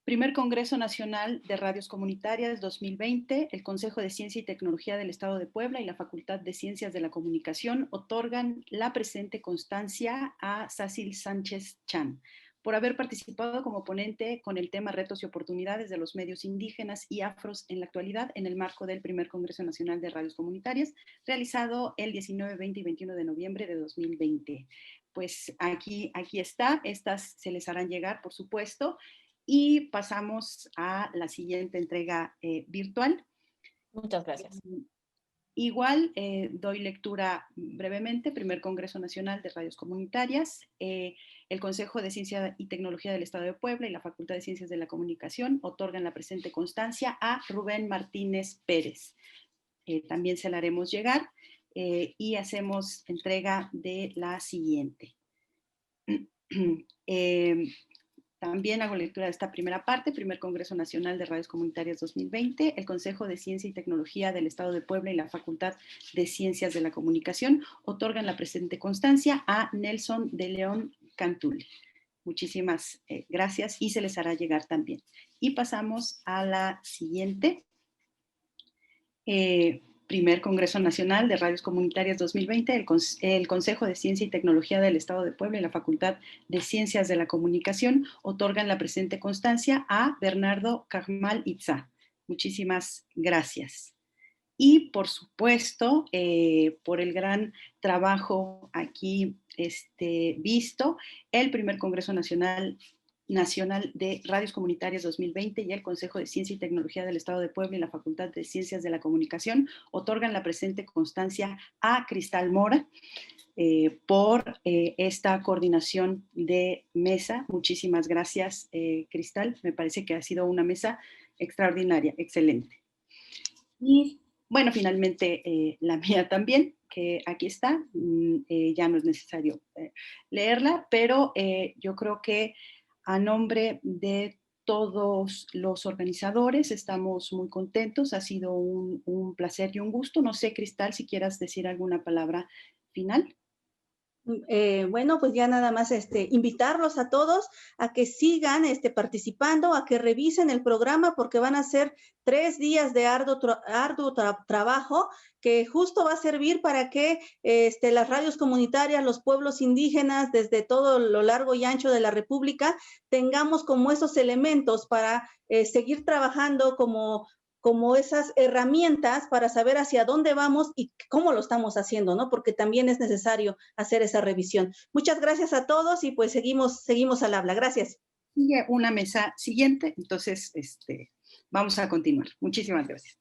Primer Congreso Nacional de Radios Comunitarias 2020, el Consejo de Ciencia y Tecnología del Estado de Puebla y la Facultad de Ciencias de la Comunicación otorgan la presente constancia a Sacil Sánchez Chan por haber participado como ponente con el tema Retos y Oportunidades de los Medios Indígenas y Afros en la actualidad en el marco del Primer Congreso Nacional de Radios Comunitarias, realizado el 19, 20 y 21 de noviembre de 2020. Pues aquí está, estas se les harán llegar, por supuesto. Y pasamos a la siguiente entrega virtual.
Muchas gracias.
Igual doy lectura brevemente. Primer Congreso Nacional de Radios Comunitarias, el Consejo de Ciencia y Tecnología del Estado de Puebla y la Facultad de Ciencias de la Comunicación otorgan la presente constancia a Rubén Martínez Pérez. También se la haremos llegar y hacemos entrega de la siguiente. También hago lectura de esta primera parte, Primer Congreso Nacional de Radios Comunitarias 2020, el Consejo de Ciencia y Tecnología del Estado de Puebla y la Facultad de Ciencias de la Comunicación otorgan la presente constancia a Nelson de León Cantul. Muchísimas gracias y se les hará llegar también. Y pasamos a la siguiente. primer Congreso Nacional de Radios Comunitarias 2020, el Consejo de Ciencia y Tecnología del Estado de Puebla y la Facultad de Ciencias de la Comunicación otorgan la presente constancia a Bernardo Carmal Itzá. Muchísimas gracias. Y por supuesto, por el gran trabajo aquí visto, el primer Congreso Nacional de Radios Comunitarias 2020 y el Consejo de Ciencia y Tecnología del Estado de Puebla y la Facultad de Ciencias de la Comunicación otorgan la presente constancia a Cristal Mora por esta coordinación de mesa. Muchísimas gracias, Cristal. Me parece que ha sido una mesa extraordinaria, excelente. Y bueno, finalmente la mía también, que aquí está. Ya no es necesario leerla, pero yo creo que a nombre de todos los organizadores estamos muy contentos. Ha sido un placer y un gusto. No sé, Cristal, si quieras decir alguna palabra final.
Bueno, pues ya nada más invitarlos a todos a que sigan participando, a que revisen el programa, porque van a ser 3 días de arduo trabajo que justo va a servir para que las radios comunitarias, los pueblos indígenas, desde todo lo largo y ancho de la República, tengamos como esos elementos para seguir trabajando como esas herramientas para saber hacia dónde vamos y cómo lo estamos haciendo, ¿no? Porque también es necesario hacer esa revisión. Muchas gracias a todos y pues seguimos al habla. Gracias.
Sigue una mesa siguiente, entonces vamos a continuar. Muchísimas gracias.